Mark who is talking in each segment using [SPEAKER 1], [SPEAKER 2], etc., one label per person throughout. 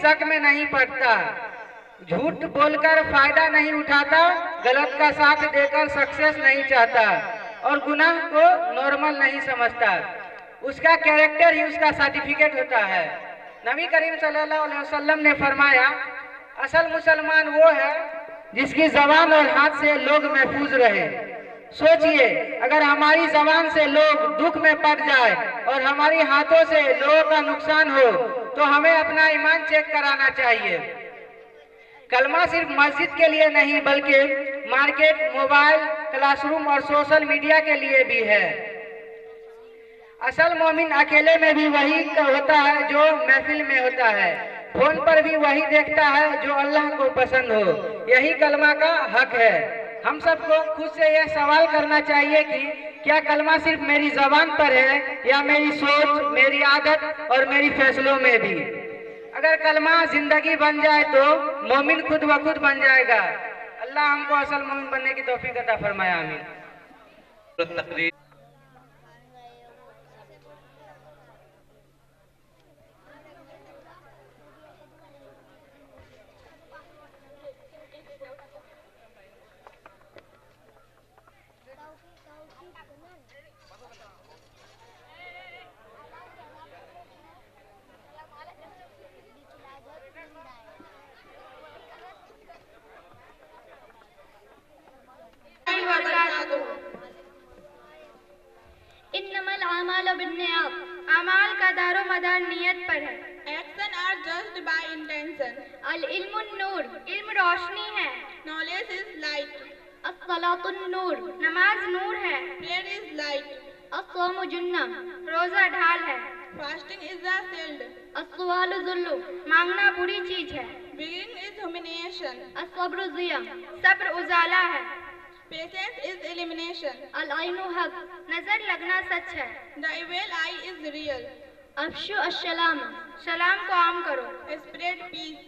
[SPEAKER 1] शक में नहीं पड़ता, झूठ बोलकर फायदा नहीं उठाता, गलत का साथ देकर सक्सेस नहीं चाहता और गुनाह को नॉर्मल नहीं समझता। उसका कैरेक्टर ही उसका सर्टिफिकेट होता है। नबी करीम सल्लल्लाहु अलैहि वसल्लम ने फरमाया, असल मुसलमान वो है जिसकी जबान और हाथ से लोग महफूज रहे। सोचिए, अगर हमारी जबान से लोग दुख में पड़ जाए और हमारी हाथों से लोगों का नुकसान हो तो हमें अपना ईमान चेक कराना चाहिए। कलमा सिर्फ मस्जिद के लिए नहीं बल्कि मार्केट, मोबाइल, क्लासरूम और सोशल मीडिया के लिए भी है। असल मोमिन अकेले में भी वही होता है जो महफिल में होता है, फोन पर भी वही देखता है जो अल्लाह को पसंद हो। यही कलमा का हक है। हम सबको खुद से यह सवाल करना चाहिए कि क्या कलमा सिर्फ मेरी जबान पर है या मेरी सोच, मेरी आदत और मेरी फैसलों में भी। अगर कलमा जिंदगी बन जाए तो मोमिन खुद ब खुद बन जाएगा। अल्लाह हमको असल मोमिन बनने की तौफीक अता फरमाए, आमीन।
[SPEAKER 2] अमाल का दारो मदार नियत पर है।
[SPEAKER 3] Action are judged by intention.
[SPEAKER 2] अल इल्मुन नूर, इल्म रोशनी है।
[SPEAKER 3] Knowledge is light.
[SPEAKER 2] अस्सलातुन नूर, नमाज नूर है।
[SPEAKER 3] Prayer is light.
[SPEAKER 2] अस्सौमु जुन्ना, रोजा ढाल है।
[SPEAKER 3] Fasting is a shield.
[SPEAKER 2] अस्सवालु जुल्लु, मांगना बुरी चीज है।
[SPEAKER 3] Begging is humiliation.
[SPEAKER 2] अस्सब्रु ज़िया, सब्र उजाला है।
[SPEAKER 3] Patience is elimination.
[SPEAKER 2] अल आइनु हक, नजर लगना सच है।
[SPEAKER 3] The evil eye is real.
[SPEAKER 2] अफ्शु अस्सलाम, सलाम को आम करो।
[SPEAKER 3] Spread peace.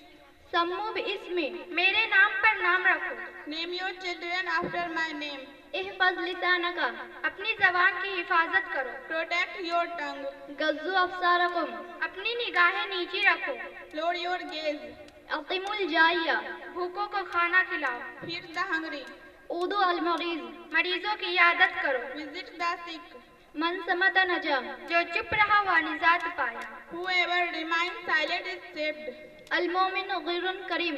[SPEAKER 2] सम्मु बिस्मी, मेरे नाम पर नाम रखो।
[SPEAKER 3] Name your children after my name.
[SPEAKER 2] इहफज़ लिसानका, अपनी जबान की हिफाजत करो।
[SPEAKER 3] Protect your tongue.
[SPEAKER 2] गज़्ज़ु अब्सारकुम, अपनी निगाहें नीची रखो।
[SPEAKER 3] Lower your gaze.
[SPEAKER 2] अक़िमुल जाइया, भूखों को खाना खिलाओ।
[SPEAKER 3] Feed the hungry.
[SPEAKER 2] ऊदु अल मरीज़, मरीजों की यादत करो।
[SPEAKER 3] Visit the sick.
[SPEAKER 2] मन समत नजा, जो चुप रहा वह निजात पाया।
[SPEAKER 3] Whoever remains silent is saved.
[SPEAKER 2] अल मोमिन ग़िरुन करीम,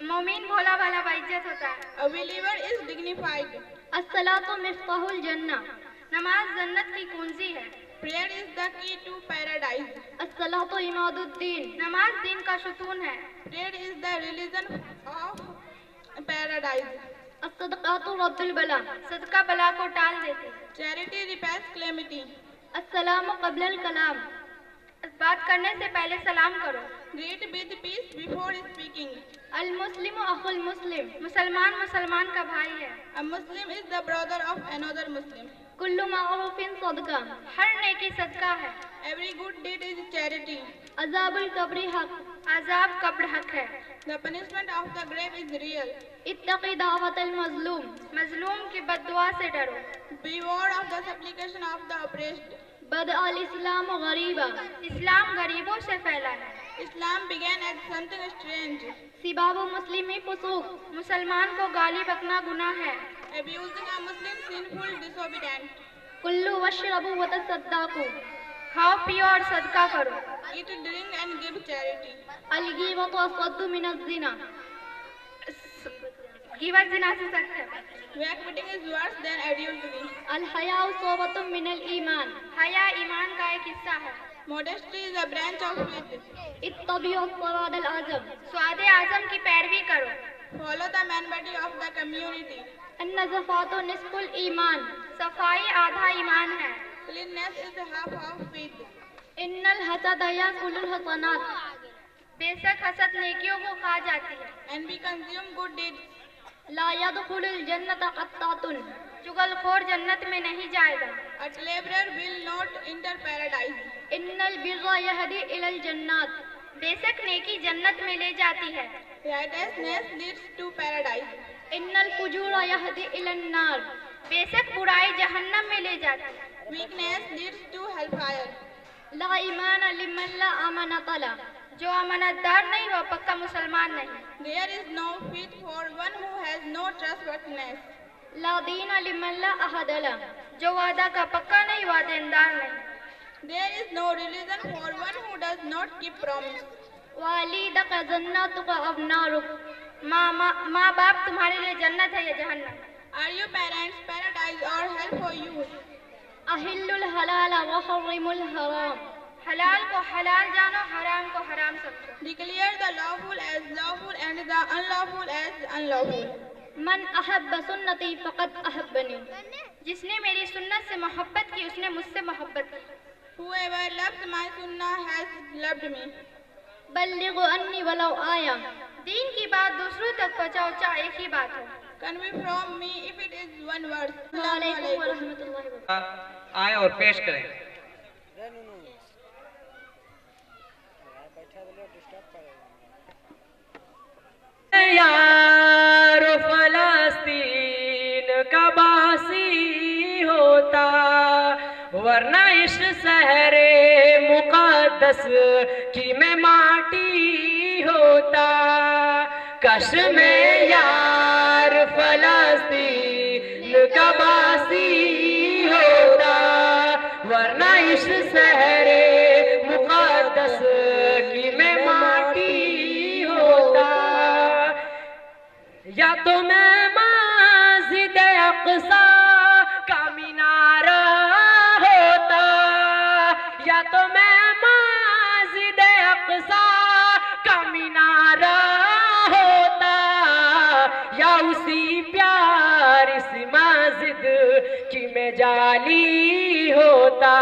[SPEAKER 2] मोमिन भोला वाला बाइज्जत होता है।
[SPEAKER 3] A believer is dignified.
[SPEAKER 2] अस्सलातु मिफ्ताहुल जन्ना, नमाज जन्नत की कुंजी है।
[SPEAKER 3] Prayer is the key to paradise.
[SPEAKER 2] अस्सलातु Imaduddin, नमाज दीन का शुतून है।
[SPEAKER 3] Prayer is the religion of paradise.
[SPEAKER 2] अस्सदक़ातु Raddul बला, सदका बला को टाल देते।
[SPEAKER 3] Charity repels calamity.
[SPEAKER 2] अस्सलामु क़ब्लल कलाम, बात करने से पहले सलाम करो।
[SPEAKER 3] Greet with peace before speaking.
[SPEAKER 2] अल मुस्लिमु अखुल मुस्लिम, मुसलमान मुसलमान का भाई है।
[SPEAKER 3] A Muslim is the brother of another Muslim.
[SPEAKER 2] Kullu मारूफिन सदका, हर नेकी सदका है।
[SPEAKER 3] Every good deed is charity.
[SPEAKER 2] अज़ाबुल कब्री हक, अज़ाब कब्र हक है।
[SPEAKER 3] The punishment of the grave is real.
[SPEAKER 2] इत्तक़ी दावतल मज़लूम, मज़लूम की बद्दुआ से डरो।
[SPEAKER 3] Beware of the supplication of the oppressed.
[SPEAKER 2] बदअल इस्लाम गरीबा, इस्लाम गरीबों से फैला है।
[SPEAKER 3] Islam began as something strange.
[SPEAKER 2] सिबाबु मुस्लिमी फुसूक, मुसलमान को गाली बकना गुनाह है।
[SPEAKER 3] Abusing a Muslim sinful, disobedient.
[SPEAKER 2] Kullu वश्रबु वतसद्दाकु, खाओ पियो और सदका करो।
[SPEAKER 3] Eat, drink and give charity.
[SPEAKER 2] अल गीबतु असद्दु मिनज़ ज़िना, गीबत ज़िना से सख्त है।
[SPEAKER 3] Backbiting is worse than adultery.
[SPEAKER 2] अल हयाउ सोबतुम मिनल ईमान, हया ईमान का एक हिस्सा है।
[SPEAKER 3] Modesty is a branch of faith.
[SPEAKER 2] इत्तबिउ सवादल आज़म, स्वादे आज़म की पैरवी करो।
[SPEAKER 3] Follow the man body of the community.
[SPEAKER 2] अन्नज़फ़ातु निस्फुल ईमान, सफाई आधा ईमान है।
[SPEAKER 3] Cleanliness is half of faith.
[SPEAKER 2] इन्नल हसद याकुलुल हसनात, बेशक हसद नेकियों को खा जाती है।
[SPEAKER 3] And we consume good deeds.
[SPEAKER 2] ला यदखुलुल जन्नत क़त्तातुन, चुगलखोर जन्नत में नहीं जाएगा।
[SPEAKER 3] A laborer will not enter paradise.
[SPEAKER 2] इन्नल Birra यहदी इलल जन्नात, बेशक नेकी जन्नत में ले जाती है।
[SPEAKER 3] Righteousness leads to paradise.
[SPEAKER 2] इन्नल फुजूर यहदी इलन नार, बेशक बुराई जहन्नम में ले जाती है।
[SPEAKER 3] Weakness leads to hellfire.
[SPEAKER 2] ला ईमान लिमन ला अमानत ला, जो अमानतदार नहीं वह पक्का मुसलमान नहीं।
[SPEAKER 3] There is no faith for one who has no trustworthiness.
[SPEAKER 2] ला दीन लिमन ला अहद ला, जो वादा का पक्का नहीं वह देनदार नहीं।
[SPEAKER 3] There is no religion for one who does not keep promise.
[SPEAKER 2] वालिदा का जन्नत का अबनारुक, माँ बाप तुम्हारे लिए जन्नत है या जहन्नम।
[SPEAKER 3] Are your parents paradise or hell for you?
[SPEAKER 2] अहिल्लुल हलाल व हर्रिमुल हराम, हलाल को हलाल जानो, हराम को हराम समझो।
[SPEAKER 3] Declare the lawful as lawful and the unlawful as unlawful.
[SPEAKER 2] मन अहब्ब सुन्नती फ़क़द अहब्बनी, जिसने मेरी सुन्नत से मोहब्बत की उसने मुझसे मोहब्बत की।
[SPEAKER 3] Whoever loves my sunnah has loved me.
[SPEAKER 2] बल्लिगु अन्नी वलौ आया, दीन की बात दूसरों तक पहुँचाओ चाहे एक ही बात हो।
[SPEAKER 3] Convey from me if it is one word.
[SPEAKER 2] अस्सलामुअलैकुम व रहमतुल्लाहि व बरकातुहू।
[SPEAKER 1] आए और पेश करें। यार फलस्तीन का बासी होता, वरना इस शहरे मुक़द्दस की मैं माटी होता। कश में यार फलस्तीन का बासी होता, वरना इस शहरे मुक़द्दस की मैं माटी होता। या तो मैं मस्जिद अक़सा का मीनारा होता, या तो मैं मस्जिद अक़सा का मीनारा होता, या उसी प्यारी सी मस्जिद की मैं जाली होता।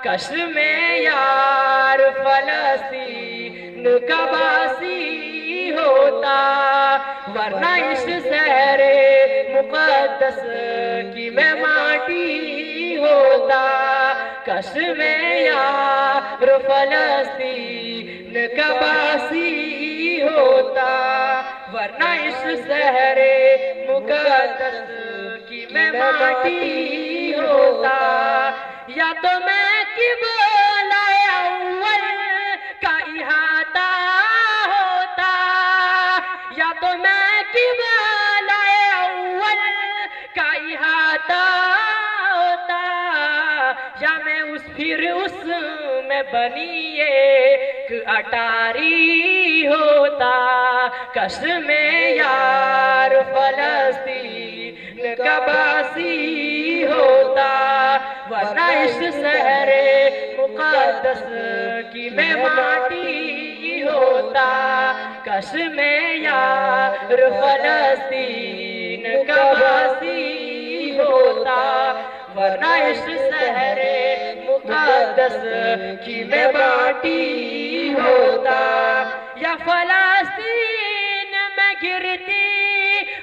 [SPEAKER 1] कश में यार फलस्तीन का बासी होता, वरना इस शहरे मुक़द्दस की मैं माटी होता। कश में यार फलस्तीन का बासी होता, वरना इस शहरे मुक़द्दस की मैं माटी होता। या तो मैं क़िबला अव्वल का इहाता होता, या तो मैं क़िबला अव्वल का इहाता होता, या मैं फिर उसमें बनी एक अटारी होता। कश में यार फलस्तीन का बासी होता, वरना इस शहरे मुक़द्दस की मैं माटी होता। कश में यार फलस्तीन का बासी होता, वरना इस शहरे मुक़द्दस की मैं माटी होता। या फलस्तीन में गिरती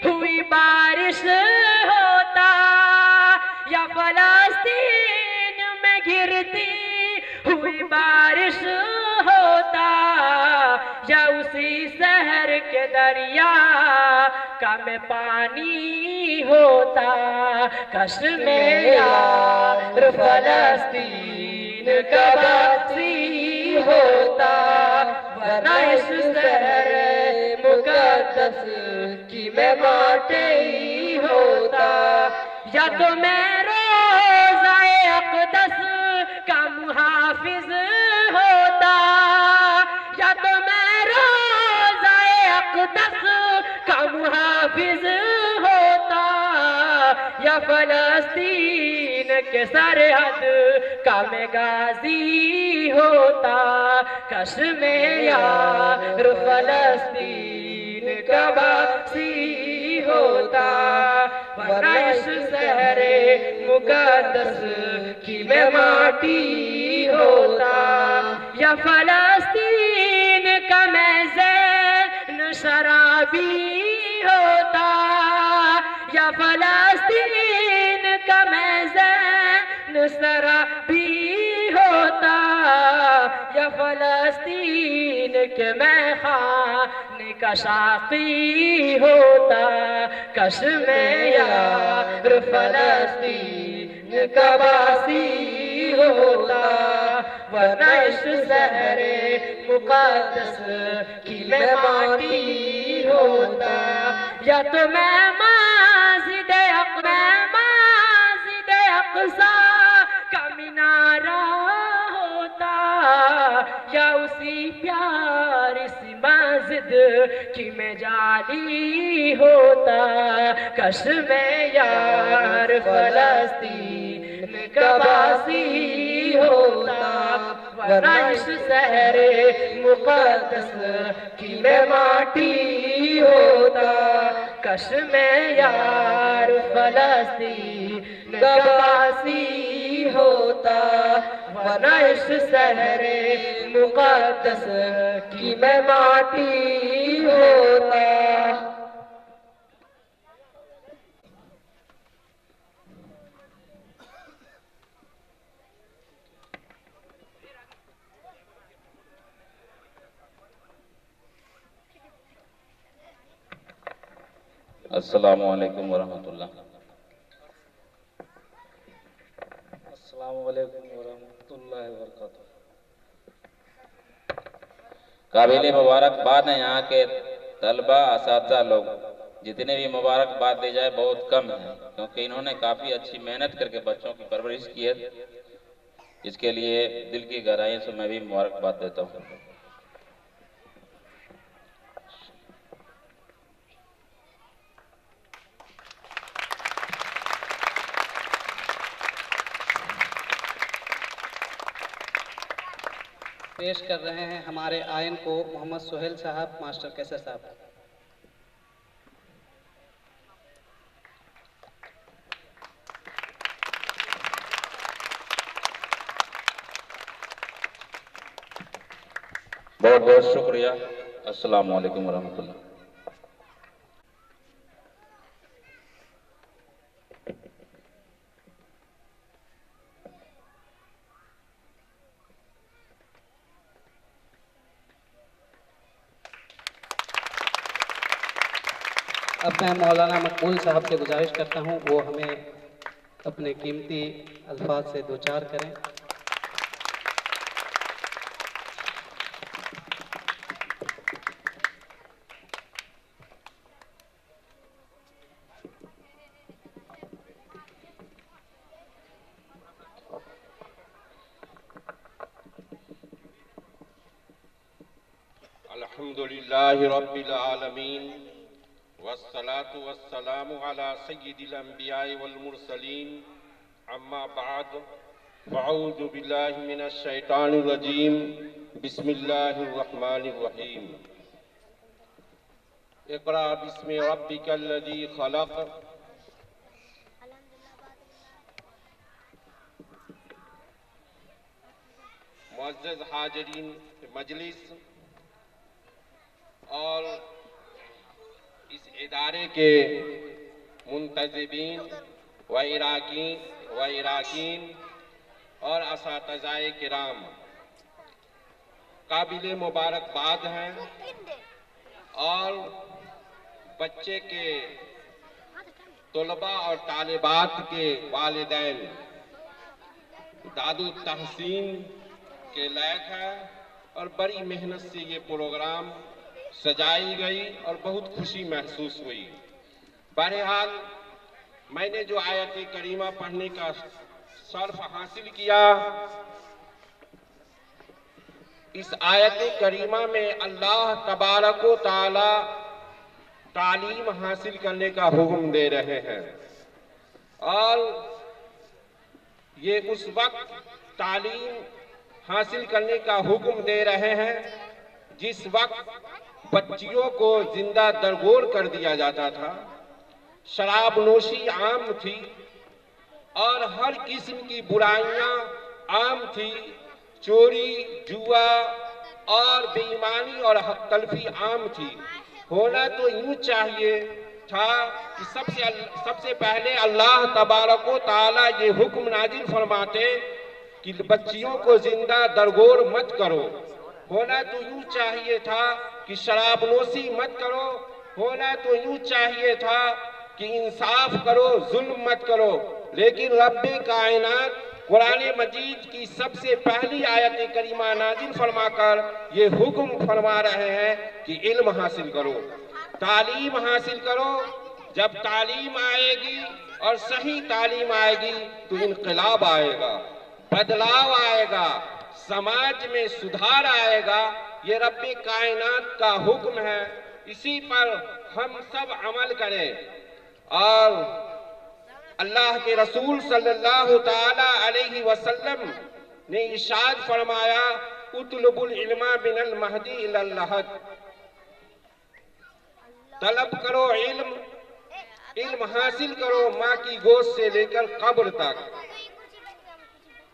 [SPEAKER 1] हुई बारिश होता, या फलस्तीन में गिरती हुई बारिश होता, या उसी शहर के दरिया का मैं पानी होता। कश में यार फलस्तीन का बासी होता, वरना इस शहर मुक़द्दस की मैं माटी होता। या तो मैं रोज़ाए अक़दस का मुहाफ़िज़ होता, या तो मैं रोज़ाए अक़दस का मुहाफ़िज़ होता, या फलस्तीन के सरहद का मैं गाज़ी होता। कश में यार फलस्तीन का बासी होता, वरना इस शहरे मुक़द्दस की मैं माटी होता। या फलस्तीन का मैं ज़ैन शराबी होता, या फलस्तीन का मैं ज़ैन शराबी होता, या फलस्तीन के मैं खाने का साक़ी होता। कश में यार फलस्तीन का बासी होता,
[SPEAKER 4] वरना इस शहरे मुक़द्दस की मैं माटी होता। या तो मैं मस्जिद अक़सा का मीनारा होता, या उसी प्यारी सी मस्जिद की मैं जाली होता। कश में यार फ़लस्तीन का बासी होता, वरना इस शहरे मुक़द्दस की मैं माटी होता। कश में यार फ़लस्तीन का बासी होता, वरना इस शहरे मुक़द्दस की मैं माटी होता।
[SPEAKER 5] अस्सलामु अलैकुम वरहमतुल्लाह।
[SPEAKER 6] अस्सलामु अलैकुम वरहमतुल्लाहि वबरकातुहू।
[SPEAKER 5] काबिल मुबारकबाद है यहाँ के तलबा असातिज़ा लोग, जितने भी मुबारकबाद दी जाए बहुत कम है, क्योंकि इन्होंने काफ़ी अच्छी मेहनत करके बच्चों की परवरिश की है। इसके लिए दिल की गहराई से मैं भी मुबारकबाद देता हूँ।
[SPEAKER 6] पेश कर रहे हैं हमारे आयन को मोहम्मद सुहेल साहब, मास्टर कैसर साहब।
[SPEAKER 5] बहुत बहुत शुक्रिया। अस्सलामु अलैकुम वरहमतुल्लाह।
[SPEAKER 6] अब मैं मौलाना मकबूल साहब से गुजारिश करता हूँ वो हमें अपने कीमती अल्फाज से दो चार करें।
[SPEAKER 7] अल्हम्दुलिल्लाहि रब्बिल आलमीन वस्सलातु वस्सलामु अला सय्यिदिल अंबिया'i वल मुरसलीन, अम्मा बाद, फअऊज़ु बिल्लाहि मिनश शैतानिर रजीम, बिस्मिल्लाहिर रहमानिर रहीम। इक़रा बिस्मि रब्बिकल लज़ी खलक़। मुअज़्ज़ज़ हाज़िरीन मजलिस और इस इदारे के मुंतज़िबीन व इराकीन और असातिज़ाए किराम, काबिल मुबारकबाद हैं। और बच्चे के तलबा और तालिबात के वालिदैन दादू तहसीन के लायक है और बड़ी मेहनत से ये प्रोग्राम सजाई गई और बहुत खुशी महसूस हुई। बहरहाल मैंने जो आयत करीमा पढ़ने का शर्फ हासिल किया, इस आयत करीमा में अल्लाह तबारक व तआला तालीम हासिल करने का हुक्म दे रहे हैं और ये उस वक्त तालीम हासिल करने का हुक्म दे रहे हैं जिस वक्त बच्चियों को जिंदा दरगोर कर दिया जाता था, शराब नोशी आम थी और हर किस्म की बुराइयां आम थी, चोरी, जुआ और बेईमानी और हक तलफी आम थी। होना तो यूं चाहिए था कि सबसे पहले अल्लाह तबारक व तआला ये हुक्म नाजिल फरमाते कि बच्चियों को जिंदा दरगोर मत करो। होना तो यूं चाहिए था कि शराबनोशी मत करो। होना तो यूं चाहिए था कि इंसाफ करो, जुल्म मत करो। लेकिन रब्बे कायनात कुरान मजीद की सबसे पहली आयत करीमा नाजिल फरमाकर ये हुक्म फरमा रहे हैं कि इल्म हासिल करो, तालीम हासिल करो। जब तालीम आएगी और सही तालीम आएगी तो इनकलाब आएगा, बदलाव आएगा, समाज में सुधार आएगा। ये रब्बे कायनात का हुक्म है, इसी पर हम सब अमल करें। और अल्लाह के रसूल सल्लल्लाहु ताला अलैहि वसल्लम ने इरशाद फरमाया, उतलुबुल इल्मा मिनल महदी इलल लहद, तलब करो इल्म, इल्म हासिल करो माँ की गोद से लेकर कब्र तक।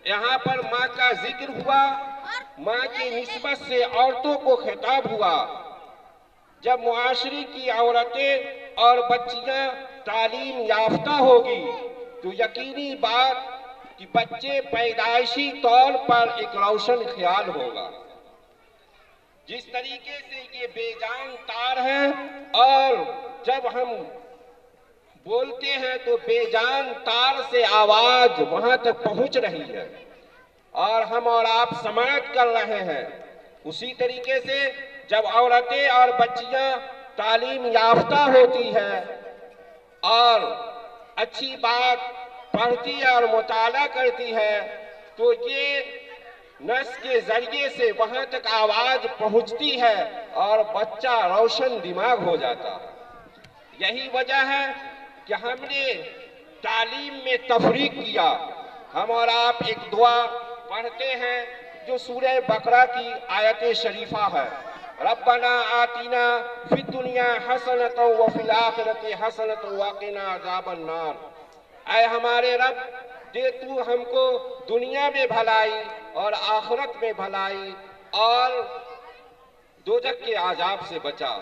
[SPEAKER 7] यहाँ पर माँ का जिक्र हुआ, माँ की निस्बत से औरतों को खिताब हुआ। जब मुआशरे की औरतें और बच्चियां तालीम याफ्ता होगी तो यकीनी बात कि बच्चे पैदाइशी तौर पर एक रोशन ख्याल होगा। जिस तरीके से ये बेजान तार है और जब हम बोलते हैं तो बेजान तार से आवाज वहां तक पहुंच रही है और हम और आप समाअत कर रहे हैं। उसी तरीके से जब औरतें और बच्चियां तालीम याफ्ता होती है और अच्छी बात पढ़ती है और मुताला करती है तो ये नस के जरिए से वहां तक आवाज पहुंचती है और बच्चा रोशन दिमाग हो जाता है। यही वजह है कि हमने तालीम में तफरीक किया। हम और आप एक दुआ पढ़ते हैं जो सूरह बकरा की आयत शरीफा है, रब्बना आतीना फिद दुनिया हसनतन व फिल आखिरति हसनतन व क़िना अज़ाबन नार। ऐ हमारे रब, दे तू हमको दुनिया में भलाई और आखिरत में भलाई और दोजख के आजाब से बचा।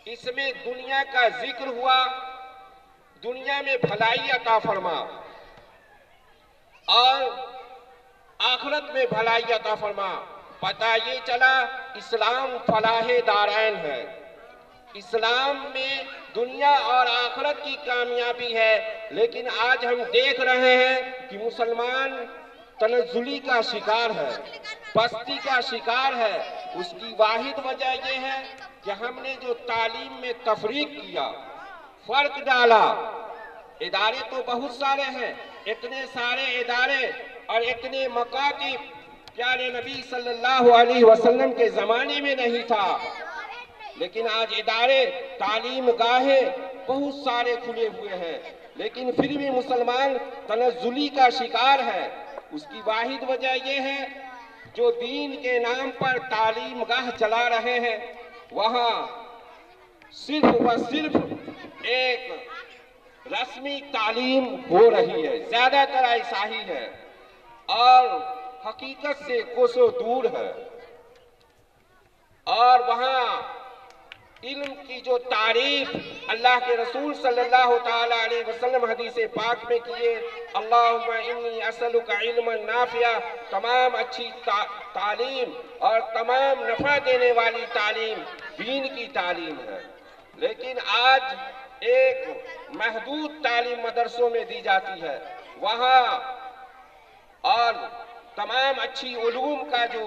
[SPEAKER 7] इसमें दुनिया का जिक्र हुआ, दुनिया में भलाई अता फरमा और आखिरत में भलाई अता फरमा। पता ये चला इस्लाम फलाहे दारैन है, इस्लाम में दुनिया और आखिरत की कामयाबी है। लेकिन आज हम देख रहे हैं कि मुसलमान तनज़्ज़ुली का शिकार है, पस्ती का शिकार है। उसकी वाहिद वजह यह है कि हमने जो तालीम में तफरीक किया, फर्क डाला। इदारे तो बहुत सारे हैं, इतने सारे इदारे और इतने मकातिब प्यारे नबी सल्लल्लाहु अलैहि वसल्लम के ज़माने में नहीं था। लेकिन आज इदारे तालीम गाहे बहुत सारे खुले हुए हैं, लेकिन फिर भी मुसलमान तनज़्ज़ुली का शिकार है। उसकी वाहिद वजह यह है जो दीन के नाम पर तालीम गाह चला रहे हैं, वहाँ सिर्फ व सिर्फ एक रस्मी तालीम हो रही है, ज्यादातर ऐसा ही है और हकीकत से कोसों दूर है। और वहाँ इल्म की जो तारीफ अल्लाह के रसूल सल्लल्लाहु ताला अलैहि वसल्लम हदीस पाक में किए, अल्लाहुम्मा इन्नी असअलुका इल्मन नाफिया, तमाम अच्छी तालीम और तमाम नफा देने वाली तालीम दीन की तालीम है। लेकिन आज एक महदूद तालीम मदरसों में दी जाती है, वहाँ और तमाम अच्छी उलूम का जो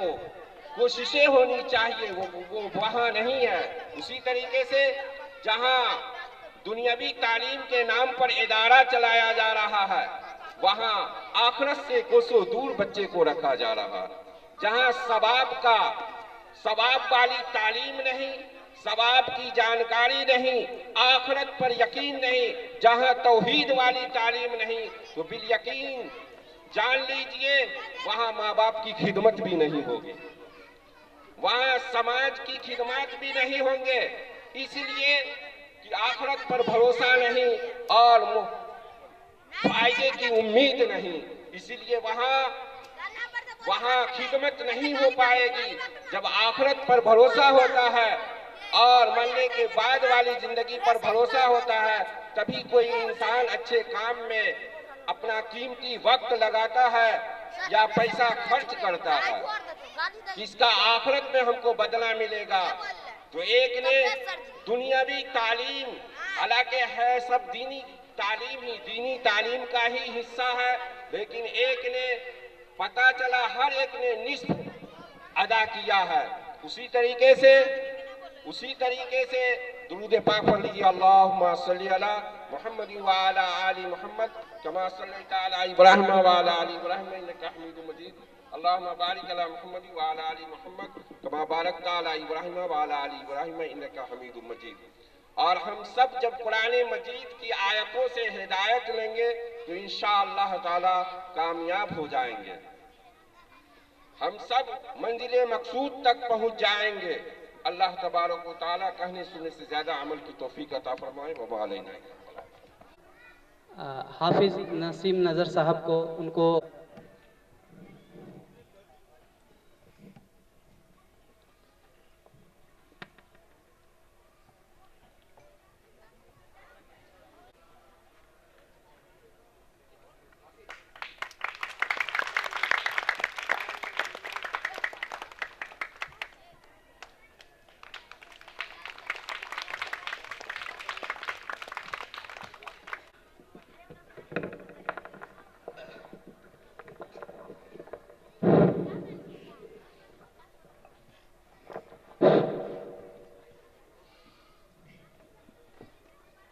[SPEAKER 7] कोशिशें होनी चाहिए वो वहाँ नहीं है। उसी तरीके से जहाँ दुनियावी तालीम के नाम पर इदारा चलाया जा रहा है, वहाँ आखिरत से कोसों दूर बच्चे को रखा जा रहा है। जहाँ सवाब वाली तालीम नहीं, सवाब की जानकारी नहीं, आखिरत पर यकीन नहीं, जहाँ तौहीद वाली तालीम नहीं, तो बिल यकीन जान लीजिए वहाँ माँ बाप की खिदमत भी नहीं होगी, वहाँ समाज की खिदमत भी नहीं होंगे। इसलिए कि आखिरत पर भरोसा नहीं और फायदे की उम्मीद नहीं, इसलिए वहाँ खिदमत नहीं हो पाएगी। जब आखिरत पर भरोसा होता है और मरने के बाद वाली जिंदगी पर भरोसा होता है, तभी कोई इंसान अच्छे काम में अपना कीमती वक्त लगाता है या पैसा खर्च करता है, जिसका आखिरत में हमको बदला मिलेगा। तो एक ने दुनियावी तालीम, हालांकि है सब दीनी तालीम ही, दीनी तालीम का ही हिस्सा है, लेकिन एक ने पता चला हर एक ने निस्फ अदा किया है। उसी तरीके से दुरूद पाक पढ़ लीजिए, अल्लाहुम्मा सल्ली अला मुहम्मद व अला आलि मुहम्मद कमा सल्लैता अला इब्राहीम व अला आलि इब्राहीम इन्नका हमीदुम मजीद, अल्लाहुम्मा बारिक अला मुहम्मद व अला आलि मुहम्मद कमा बारकता अला इब्राहीम व अला आलि इब्राहीम इन्नका हमीदुम मजीद। और हम सब जब कुरान मजीद की आयतों से हिदायत लेंगे तो इंशाअल्लाह ताला कामयाब हो जाएंगे, हम सब मंजिल मकसूद तक पहुंच जाएंगे। अल्लाह तबारक व तआला कहने सुनने से ज्यादा अमल की तौफीक अता फरमाए। व अलैना।
[SPEAKER 6] हाफिज नसीम नज़र साहब को उनको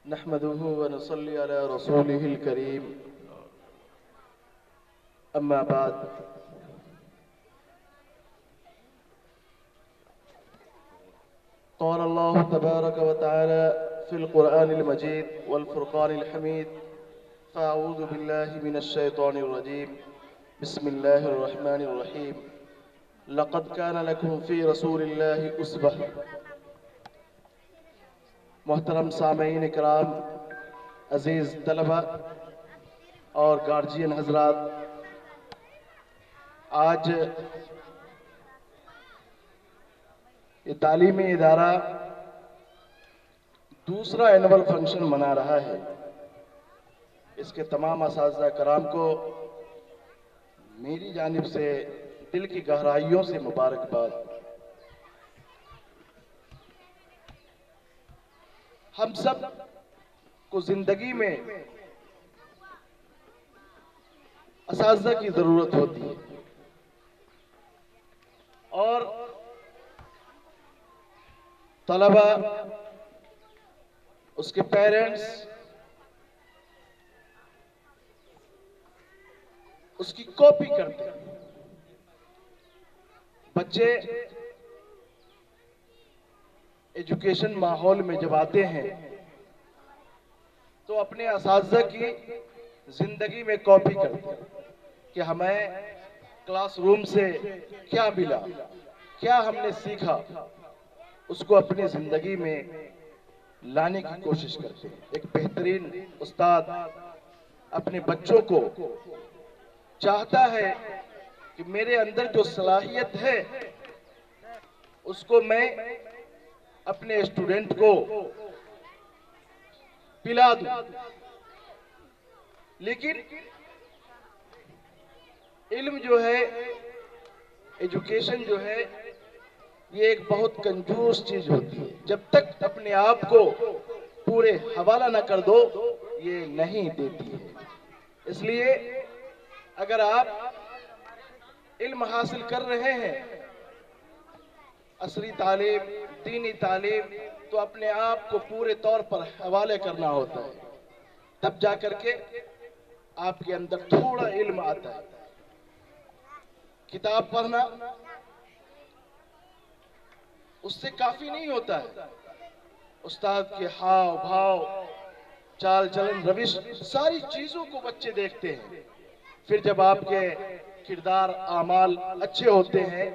[SPEAKER 8] नहमदुहु व नसल्ली अला रसूलिहिल करीम, अम्मा बाद। क़ाल अल्लाहु तबारक व तआला फ़िल क़ुरआनिल मजीद वल फ़ुरक़ानिल हमीद, फ़अऊज़ु बिल्लाहि मिनश शैतानिर रजीम, बिस्मिल्लाहिर रहमानिर रहीम। लक़द कान लकुम फ़ी रसूलिल्लाहि उस्वह। मोहतरम सामईन इकराम, अजीज़ तलबा और गार्जियन हजरात, आज ये तालीमी इदारा दूसरा एनुअल फंक्शन मना रहा है। इसके तमाम असातिज़ा कराम को मेरी जानिब से दिल की गहराइयों से मुबारकबाद। हम सब को जिंदगी में असातिज़ा की जरूरत होती है और तलबा, उसके पेरेंट्स उसकी कॉपी करते हैं। बच्चे एजुकेशन माहौल में जब आते हैं तो अपने असातिज़ा की जिंदगी में कॉपी करते हैं कि हमें क्लासरूम से क्या मिला, क्या हमने सीखा, उसको अपनी जिंदगी में लाने की कोशिश करते हैं। एक बेहतरीन उस्ताद अपने बच्चों को चाहता है कि मेरे अंदर जो सलाहियत है उसको मैं अपने स्टूडेंट को पिला दूं। लेकिन इल्म जो है, एजुकेशन जो है, ये एक बहुत कंजूस चीज होती है। जब तक अपने आप को पूरे हवाला न कर दो, ये नहीं देती है। इसलिए अगर आप इल्म हासिल कर रहे हैं, असली तालीम, दीनी तालीम, तो अपने आप को पूरे तौर पर हवाले करना होता है, तब जा करके आपके अंदर थोड़ा इल्म आता है। किताब पढ़ना उससे काफी नहीं होता है। उस्ताद के हाव भाव, चाल चलन, रविश, सारी चीजों को बच्चे देखते हैं। फिर जब आपके किरदार आमाल अच्छे होते हैं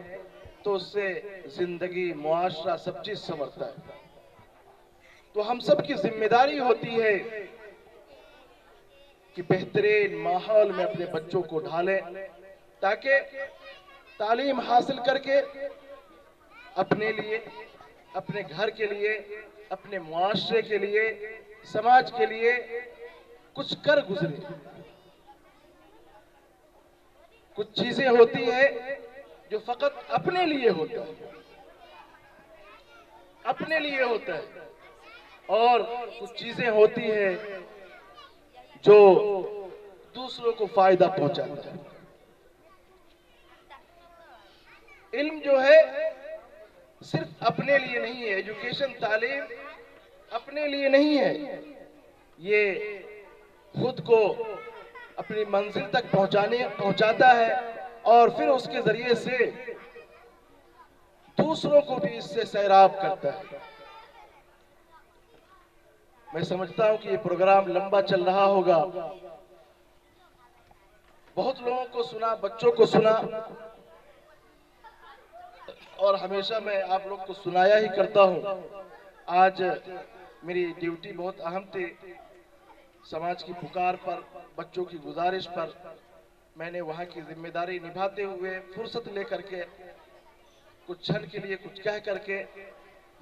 [SPEAKER 8] तो उससे जिंदगी, मुआशरा, सब चीज संवरता है। तो हम सब की जिम्मेदारी होती है कि बेहतरीन माहौल में अपने बच्चों को ढालें ताकि तालीम हासिल करके अपने लिए, अपने घर के लिए, अपने मुआशरे के लिए, समाज के लिए कुछ कर गुजरे। कुछ चीजें होती है जो फकत अपने लिए होता है, अपने लिए होता है, और कुछ चीजें होती है जो दूसरों को फायदा पहुंचाता है। इल्म जो है सिर्फ अपने लिए नहीं है, एजुकेशन तालीम अपने लिए नहीं है, ये खुद को अपनी मंजिल तक पहुंचाता है और फिर उसके जरिए से दूसरों को भी इससे सैराब करता है। मैं समझता हूं कि ये प्रोग्राम लंबा चल रहा होगा, बहुत लोगों को सुना, बच्चों को सुना, और हमेशा मैं आप लोग को सुनाया ही करता हूं। आज मेरी ड्यूटी बहुत अहम थी, समाज की पुकार पर, बच्चों की गुजारिश पर मैंने वहां की जिम्मेदारी निभाते हुए फुर्सत लेकर के कुछ क्षण के लिए कुछ कह करके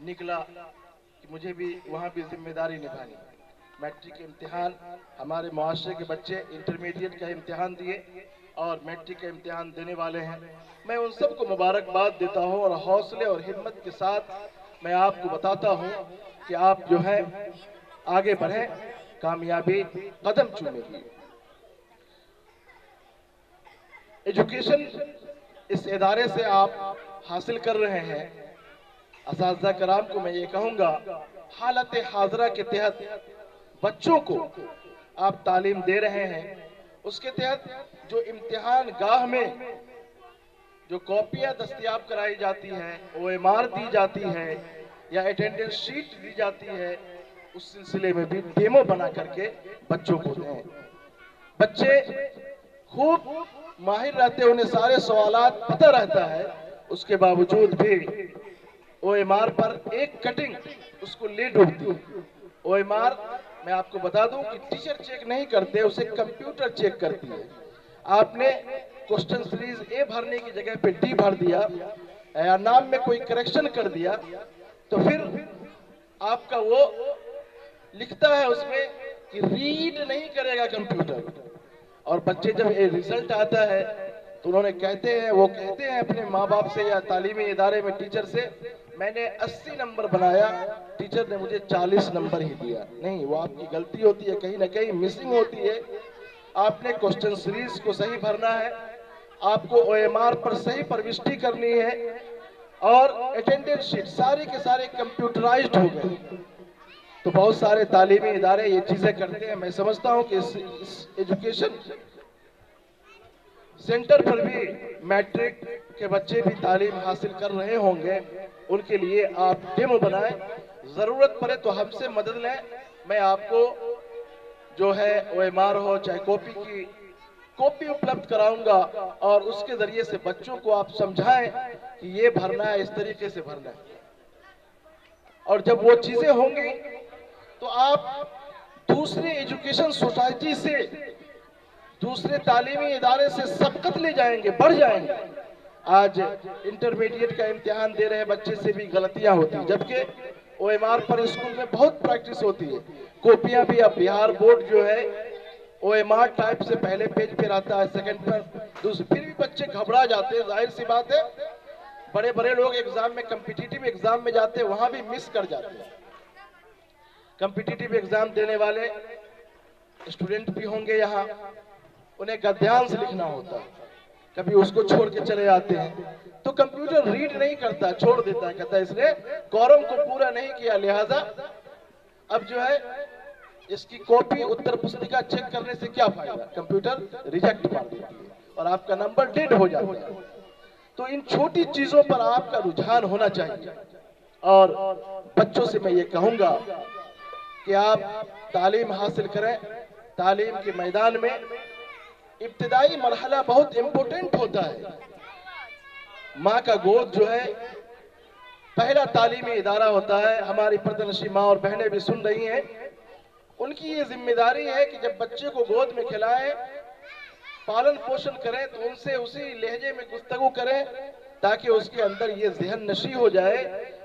[SPEAKER 8] निकला कि मुझे भी वहां भी जिम्मेदारी निभानी। मैट्रिक के इम्तिहान, हमारे मुआशरे के बच्चे इंटरमीडिएट का इम्तिहान दिए और मैट्रिक का इम्तिहान देने वाले हैं। मैं उन सबको मुबारकबाद देता हूं और हौसले और हिम्मत के साथ मैं आपको बताता हूं कि आप जो है आगे बढ़ें, कामयाबी कदम चूमेगी। एजुकेशन इस इदारे से आप हासिल कर रहे हैं। असातिज़ा कराम को मैं ये कहूँगा, हालत हाज़रा के तहत बच्चों को आप तालीम दे रहे हैं, उसके तहत जो इम्तिहान गाह में जो कॉपियाँ दस्तयाब कराई जाती हैं, OMR दी जाती है या अटेंडेंस शीट दी जाती है, उस सिलसिले में भी डेमो बना करके बच्चों को दें। बच्चे खूब माहिर रहते हैं, उन्हें सारे सवालात पता रहता है, उसके बावजूद भी OMR पर एक कटिंग उसको ले डूबती है। OMR मैं आपको बता दूं कि टीचर चेक नहीं करते, उसे कंप्यूटर चेक करती है। आपने क्वेश्चन सीरीज ए भरने की जगह पे डी भर दिया या नाम में कोई करेक्शन कर दिया, तो फिर आपका वो लिखता है उसमें कि रीड नहीं करेगा कंप्यूटर। और बच्चे जब ये रिजल्ट आता है तो वो कहते हैं अपने माँ बाप से या तालीमी इदारे में टीचर से, मैंने 80 नंबर बनाया, टीचर ने मुझे 40 नंबर ही दिया। नहीं, वो आपकी गलती होती है, कहीं ना कहीं मिसिंग होती है। आपने क्वेश्चन सीरीज को सही भरना है, आपको OMR पर सही प्रविष्टि करनी है और अटेंडेंस शीट सारे के सारे कंप्यूटराइज्ड हो गए। तो बहुत सारे तालीमी इदारे ये चीजें करते हैं। मैं समझता हूँ कि इस एजुकेशन सेंटर पर भी मैट्रिक के बच्चे भी तालीम हासिल कर रहे होंगे, उनके लिए आप डेमो बनाएं, जरूरत पड़े तो हमसे मदद लें। मैं आपको जो है OMR हो चाहे कॉपी उपलब्ध कराऊंगा और उसके जरिए से बच्चों को आप समझाएं कि ये भरना है, इस तरीके से भरना है। और जब वो चीजें होंगी तो आप दूसरे एजुकेशन सोसाइटी से, दूसरे तालीमी इदारे से सबकत ले जाएंगे, बढ़ जाएंगे। आज इंटरमीडिएट का इम्तिहान दे रहे बच्चे से भी गलतियां होती हैं, जबकि OMR पर स्कूल में बहुत प्रैक्टिस होती है। कॉपियां भी, अब बिहार बोर्ड जो है OMR टाइप से पहले पेज पे रहता है, सेकंड पर दूसरे, फिर भी बच्चे घबरा जाते हैं। जाहिर सी बात है, बड़े बड़े लोग एग्जाम में, कम्पिटिटिव एग्जाम में जाते हैं, वहां भी मिस कर जाते हैं। कम्पिटिटिव एग्जाम देने वाले स्टूडेंट भी होंगे यहाँ, उन्हें गद्यांश लिखना होता है, कभी उसको छोड़ के चले जाते हैं, तो कंप्यूटर रीड नहीं करता, छोड़ देता है, कहता है इसने कॉरम को पूरा नहीं किया, लिहाजा अब जो है इसकी कॉपी उत्तर पुस्तिका चेक करने से क्या फायदा, कंप्यूटर रिजेक्ट कर देती है और आपका नंबर डेड हो जाता है। तो इन छोटी चीजों पर आपका रुझान होना चाहिए। और बच्चों से मैं ये कहूंगा कि आप तालीम हासिल करें। तालीम के मैदान में इब्तिदाई मरहला बहुत इंपॉर्टेंट होता है। माँ का गोद जो है पहला तालीमी इदारा होता है। हमारी पर्दनशी माँ और बहनें भी सुन रही हैं, उनकी ये जिम्मेदारी है कि जब बच्चे को गोद में खिलाएं, पालन पोषण करें, तो उनसे उसी लहजे में गुफ्तगू करें ताकि उसके अंदर ये ज़हन नशी हो जाए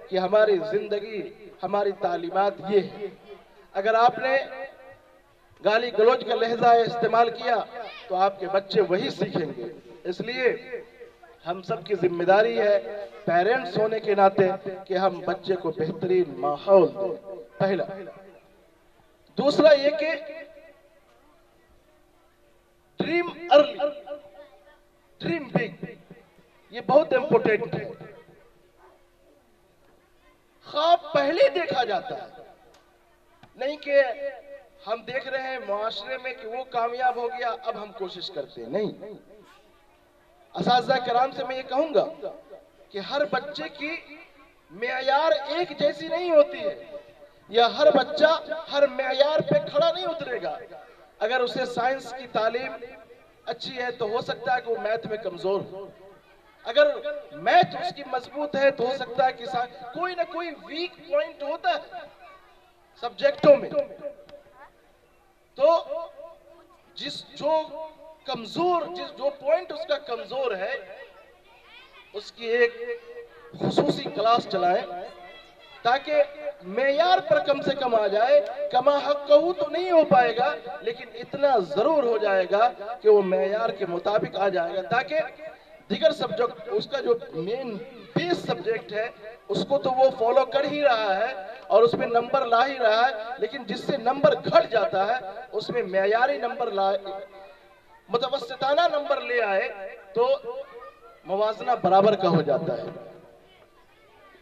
[SPEAKER 8] कि हमारी जिंदगी, हमारी तालीमात ये है। अगर आपने गाली गलौज का लहजा इस्तेमाल किया तो आपके बच्चे वही सीखेंगे। इसलिए हम सब की जिम्मेदारी है पेरेंट्स होने के नाते कि हम बच्चे को बेहतरीन माहौल दें, पहला। दूसरा ये कि ड्रीम अर्ली, ड्रीम बिग, ये बहुत इंपॉर्टेंट है। ख्वाब पहले देखा जाता है, नहीं कि हम देख रहे हैं मुआशरे में कि वो कामयाब हो गया अब हम कोशिश करते हैं, नहीं। असातिज़ा किराम से मैं ये कहूंगा कि हर बच्चे की मेयार एक जैसी नहीं होती है, या हर बच्चा हर मेयार पे खड़ा नहीं उतरेगा। अगर उसे साइंस की तालीम अच्छी है तो हो सकता है कि वो मैथ में कमजोर हो, अगर मैथ उसकी मजबूत है तो हो सकता है कि कोई ना कोई वीक पॉइंट होता है सब्जेक्टों में। तो जो पॉइंट उसका कमजोर है उसकी एक खुसूसी क्लास चलाएं ताकि मेयार पर कम से कम आ जाए। कमा हक कहूँ तो नहीं हो पाएगा, लेकिन इतना जरूर हो जाएगा कि वो मेयार के मुताबिक आ जाएगा, ताकि दिगर सब्जेक्ट उसका जो मेन बेस सब्जेक्ट है उसको तो वो फॉलो कर ही रहा है और उसमें नंबर ला ही रहा है, लेकिन जिससे नंबर घट जाता है उसमें मेयारी नंबर मुतवस्सिताना नंबर ले आए तो मुवाजना बराबर का हो जाता है।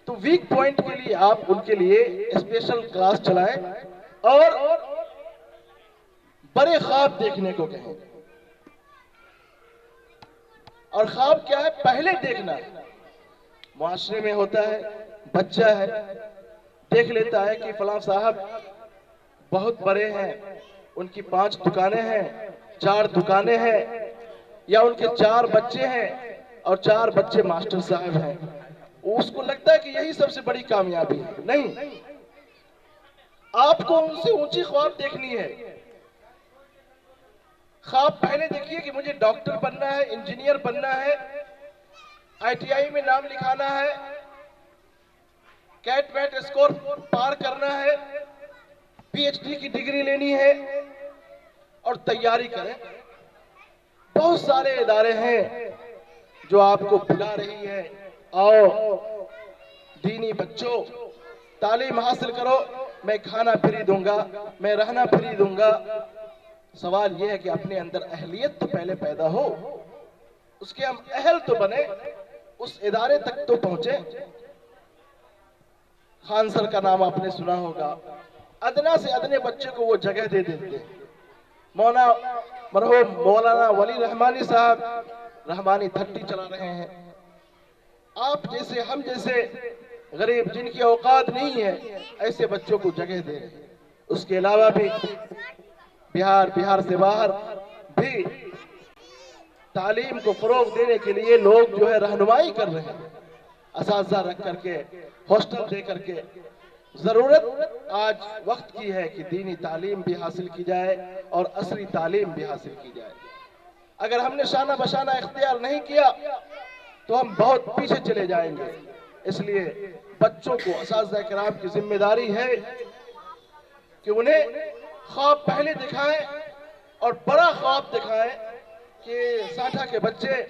[SPEAKER 8] तो वीक पॉइंट के लिए आप उनके लिए स्पेशल क्लास चलाएं और बड़े ख्वाब देखने को कहें। और ख्वाब क्या है? पहले देखना है। मुआशरे में होता है, बच्चा है, देख लेता है कि फलां साहब बहुत बड़े हैं, उनकी 5 दुकानें हैं, 4 दुकानें हैं, या उनके 4 बच्चे हैं और 4 बच्चे मास्टर साहब हैं। उसको लगता है कि यही सबसे बड़ी कामयाबी है। नहीं, आपको उनसे ऊंची ख्वाब देखनी है। ख्वाब पहले देखिए कि मुझे डॉक्टर बनना है, इंजीनियर बनना है, ITI में नाम लिखाना है, कैट वैट स्कोर पार करना है, PhD की डिग्री लेनी है और तैयारी करें। बहुत सारे इदारे हैं जो आपको बुला रही है, आओ दीनी बच्चों तालीम हासिल करो, मैं खाना फ्री दूंगा, मैं रहना फ्री दूंगा। सवाल यह है कि अपने अंदर अहलियत तो पहले पैदा हो, उसके हम अहल तो बने, उस इदारे तक तो पहुंचे। खान सर का नाम आपने सुना होगा, अदना से अदने बच्चे को वो जगह दे देते। मरहूम मौलाना वली रहमानी साहब रहमानी थट्टी चला रहे हैं। आप जैसे हम जैसे गरीब जिनकी औकात नहीं है ऐसे बच्चों को जगह दे रहे हैं। उसके अलावा भी बिहार से बाहर भी तालीम को फरोग देने के लिए लोग जो है रहनुमाई कर रहे हैं, असातिज़ा रख करके, हॉस्टल दे करके। जरूरत आज वक्त की है कि दीनी तालीम भी हासिल की जाए और असली तालीम भी हासिल की जाए। अगर हमने शाना बशाना इख्तियार नहीं किया तो हम बहुत पीछे चले जाएंगे। इसलिए बच्चों को असातिज़ा किराम की जिम्मेदारी है कि उन्हें ख्वाब पहले दिखाएं और बड़ा ख्वाब दिखाएं कि साठा के बच्चे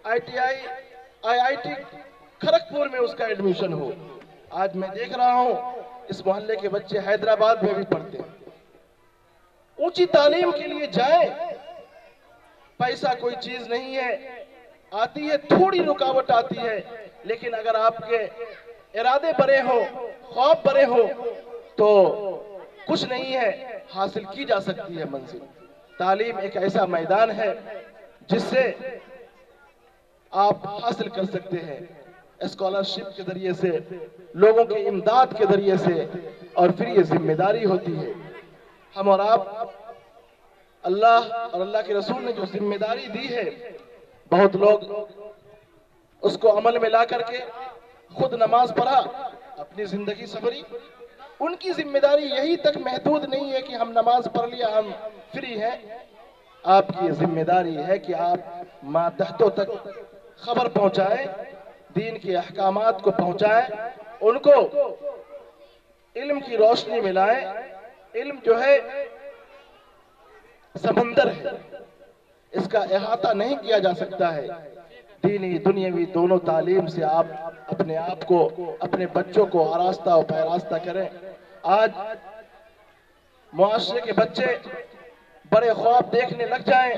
[SPEAKER 8] ITI IIT खड़गपुर में उसका एडमिशन हो। आज मैं देख रहा हूं इस मोहल्ले के बच्चे हैदराबाद में भी पढ़ते हैं। ऊंची तालीम के लिए जाएं। पैसा कोई चीज नहीं है, आती है, थोड़ी रुकावट आती है, लेकिन अगर आपके इरादे बड़े हो, ख्वाब बड़े हो तो कुछ नहीं है, हासिल की जा सकती है मंजिल। तालीम एक ऐसा मैदान है जिससे आप हासिल कर सकते हैं स्कॉलरशिप के जरिए से, लोगों की इमदाद के जरिए से, और फिर ये जिम्मेदारी होती है हम और आप। अल्लाह और अल्लाह के रसूल ने जो जिम्मेदारी दी है, बहुत लोग उसको अमल में ला करके खुद नमाज पढ़ा, अपनी जिंदगी सफरी। उनकी जिम्मेदारी यही तक महदूद नहीं है कि हम नमाज पढ़ लिया हम फ्री हैं। आपकी जिम्मेदारी है कि आप मातहतों तक खबर पहुंचाएं, दीन के अहकामात को पहुंचाएं, उनको इल्म की रोशनी में लाएं। इल्म जो है समंदर है, इसका अहाता नहीं किया जा सकता है। दीनी दुनियावी दोनों तालीम से आप अपने आप को, अपने बच्चों को आरास्ता और पैरास्ता करें। आज मुआशरे के बच्चे बड़े ख्वाब देखने लग जाएं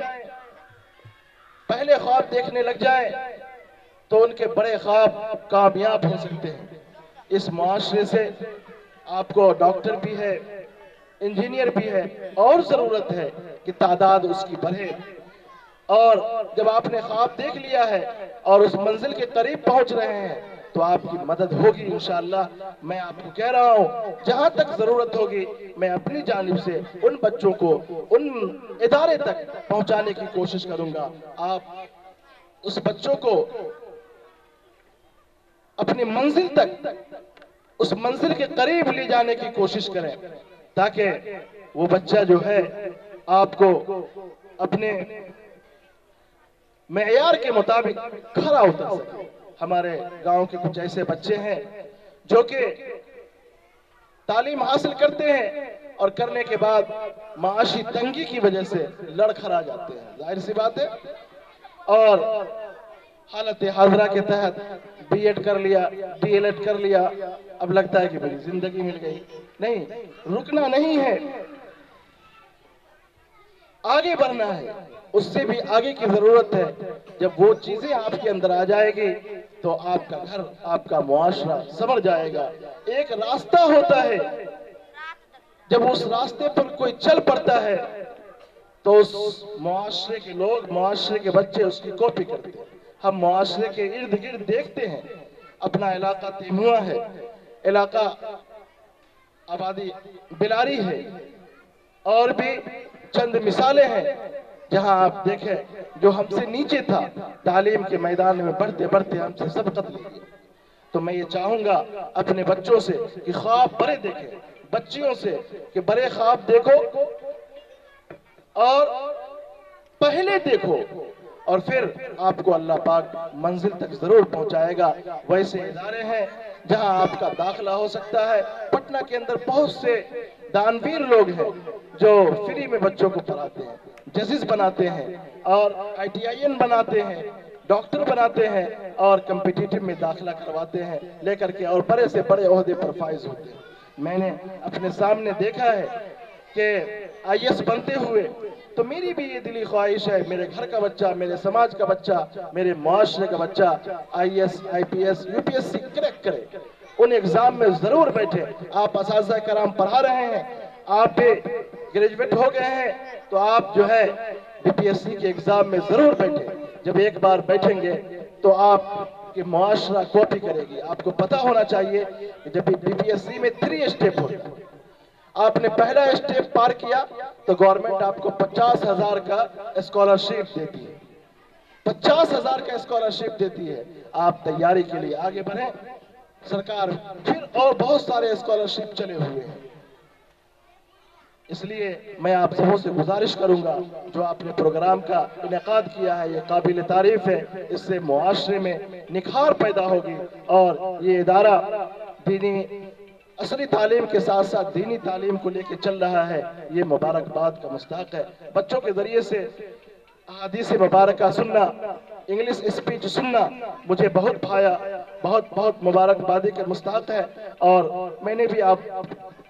[SPEAKER 8] पहले ख्वाब देखने लग जाए तो उनके बड़े ख्वाब कामयाब हो सकते हैं। इस मुआशरे से आपको डॉक्टर भी है, इंजीनियर भी है, और जरूरत है कि तादाद उसकी बढ़े। और जब आपने ख्वाब देख लिया है और उस मंजिल के करीब पहुंच रहे हैं तो आपकी मदद होगी इंशाअल्लाह। मैं आपको कह रहा हूं, जहां तक जरूरत होगी मैं अपनी जानिब से उन बच्चों को उन इदारे तक पहुंचाने की कोशिश करूंगा। आप उस बच्चों को अपनी मंजिल तक, उस मंजिल के करीब ले जाने की कोशिश करें ताकि वो बच्चा जो है आपको अपने मेयार के मुताबिक खरा उतर सके। हमारे गांव के कुछ ऐसे बच्चे हैं जो कि तालीम हासिल करते हैं और करने के बाद माशी तंगी की वजह से लड़खड़ा जाते हैं, जाहिर सी बात है। और हालत हाजरा के तहत बीएड कर लिया, डीएलएड कर लिया, अब लगता है कि मेरी जिंदगी मिल गई। नहीं, रुकना नहीं है, आगे बढ़ना है, उससे भी आगे की जरूरत है। जब वो चीजें आपके अंदर आ जाएगी तो आपका घर, आपका मुआशरा संवर जाएगा। एक रास्ता होता है, जब उस रास्ते पर कोई चल पड़ता है तो उस मुआशरे के लोग, मुआशरे के बच्चे उसकी कॉपी करते हैं। हम मुआशरे के इर्द गिर्द देखते हैं, अपना इलाका तेमुआ है, इलाका आबादी बिलारी है, और भी चंद मिसालें हैं जहां आप देखें जो हमसे नीचे था, तालीम के मैदान में बढ़ते बढ़ते हमसे सबकत ले गया। तो मैं ये चाहूंगा अपने बच्चों से कि ख्वाब बड़े देखें, बच्चियों से कि बड़े ख्वाब देखो और पहले देखो, और फिर आपको अल्लाह पाक मंजिल तक जरूर पहुंचाएगा। वैसे इदारे हैं जहां आपका दाखिला हो सकता है। पटना के अंदर बहुत से दानवीर लोग हैं जो फ्री में बच्चों को पढ़ाते हैं, जजिस बनाते हैं और ITIN बनाते हैं, डॉक्टर बनाते हैं और कम्पिटिटिव में दाखिला करवाते हैं लेकर के, और बड़े से बड़े ओहदे पर फाइज होते हैं। मैंने अपने सामने देखा है कि IAS बनते हुए, तो मेरी भी ये दिली ख्वाहिश है मेरे घर का बच्चा, मेरे समाज का बच्चा, मेरे मुआशरे का बच्चा IAS, IPS, UPSC क्रैक करे, उन एग्जाम में जरूर बैठे। आप असातिज़ा कराम पढ़ा रहे हैं, आप भी ग्रेजुएट हो गए हैं, तो आप जो है BPSC के एग्जाम में जरूर बैठे। जब एक बार बैठेंगे तो आपकी मुआशरा कॉपी करेगी। आपको पता होना चाहिए कि जब BPSC में 3 स्टेप होता है, आपने पहला स्टेप पार किया तो गवर्नमेंट आपको 50,000 का स्कॉलरशिप देती है, 50,000 का स्कॉलरशिप देती है। आप तैयारी के लिए आगे बढ़े, सरकार फिर और बहुत सारे स्कॉलरशिप चले हुए हैं। इसलिए मैं आप सबों से गुजारिश करूंगा, जो आपने प्रोग्राम का इनेकाद किया है ये काबिल तारीफ है, इससे मुआशरे में निखार पैदा होगी और ये इदारा दीनी असली तालीम के साथ साथ दीनी तालीम को लेकर चल रहा है, ये मुबारकबाद का मुस्तहक है। बच्चों के जरिए से हदीस मुबारक सुनना, इंग्लिश स्पीच सुनना मुझे बहुत भाया, बहुत बहुत मुबारकबादी का मुस्तहक है। और मैंने भी आप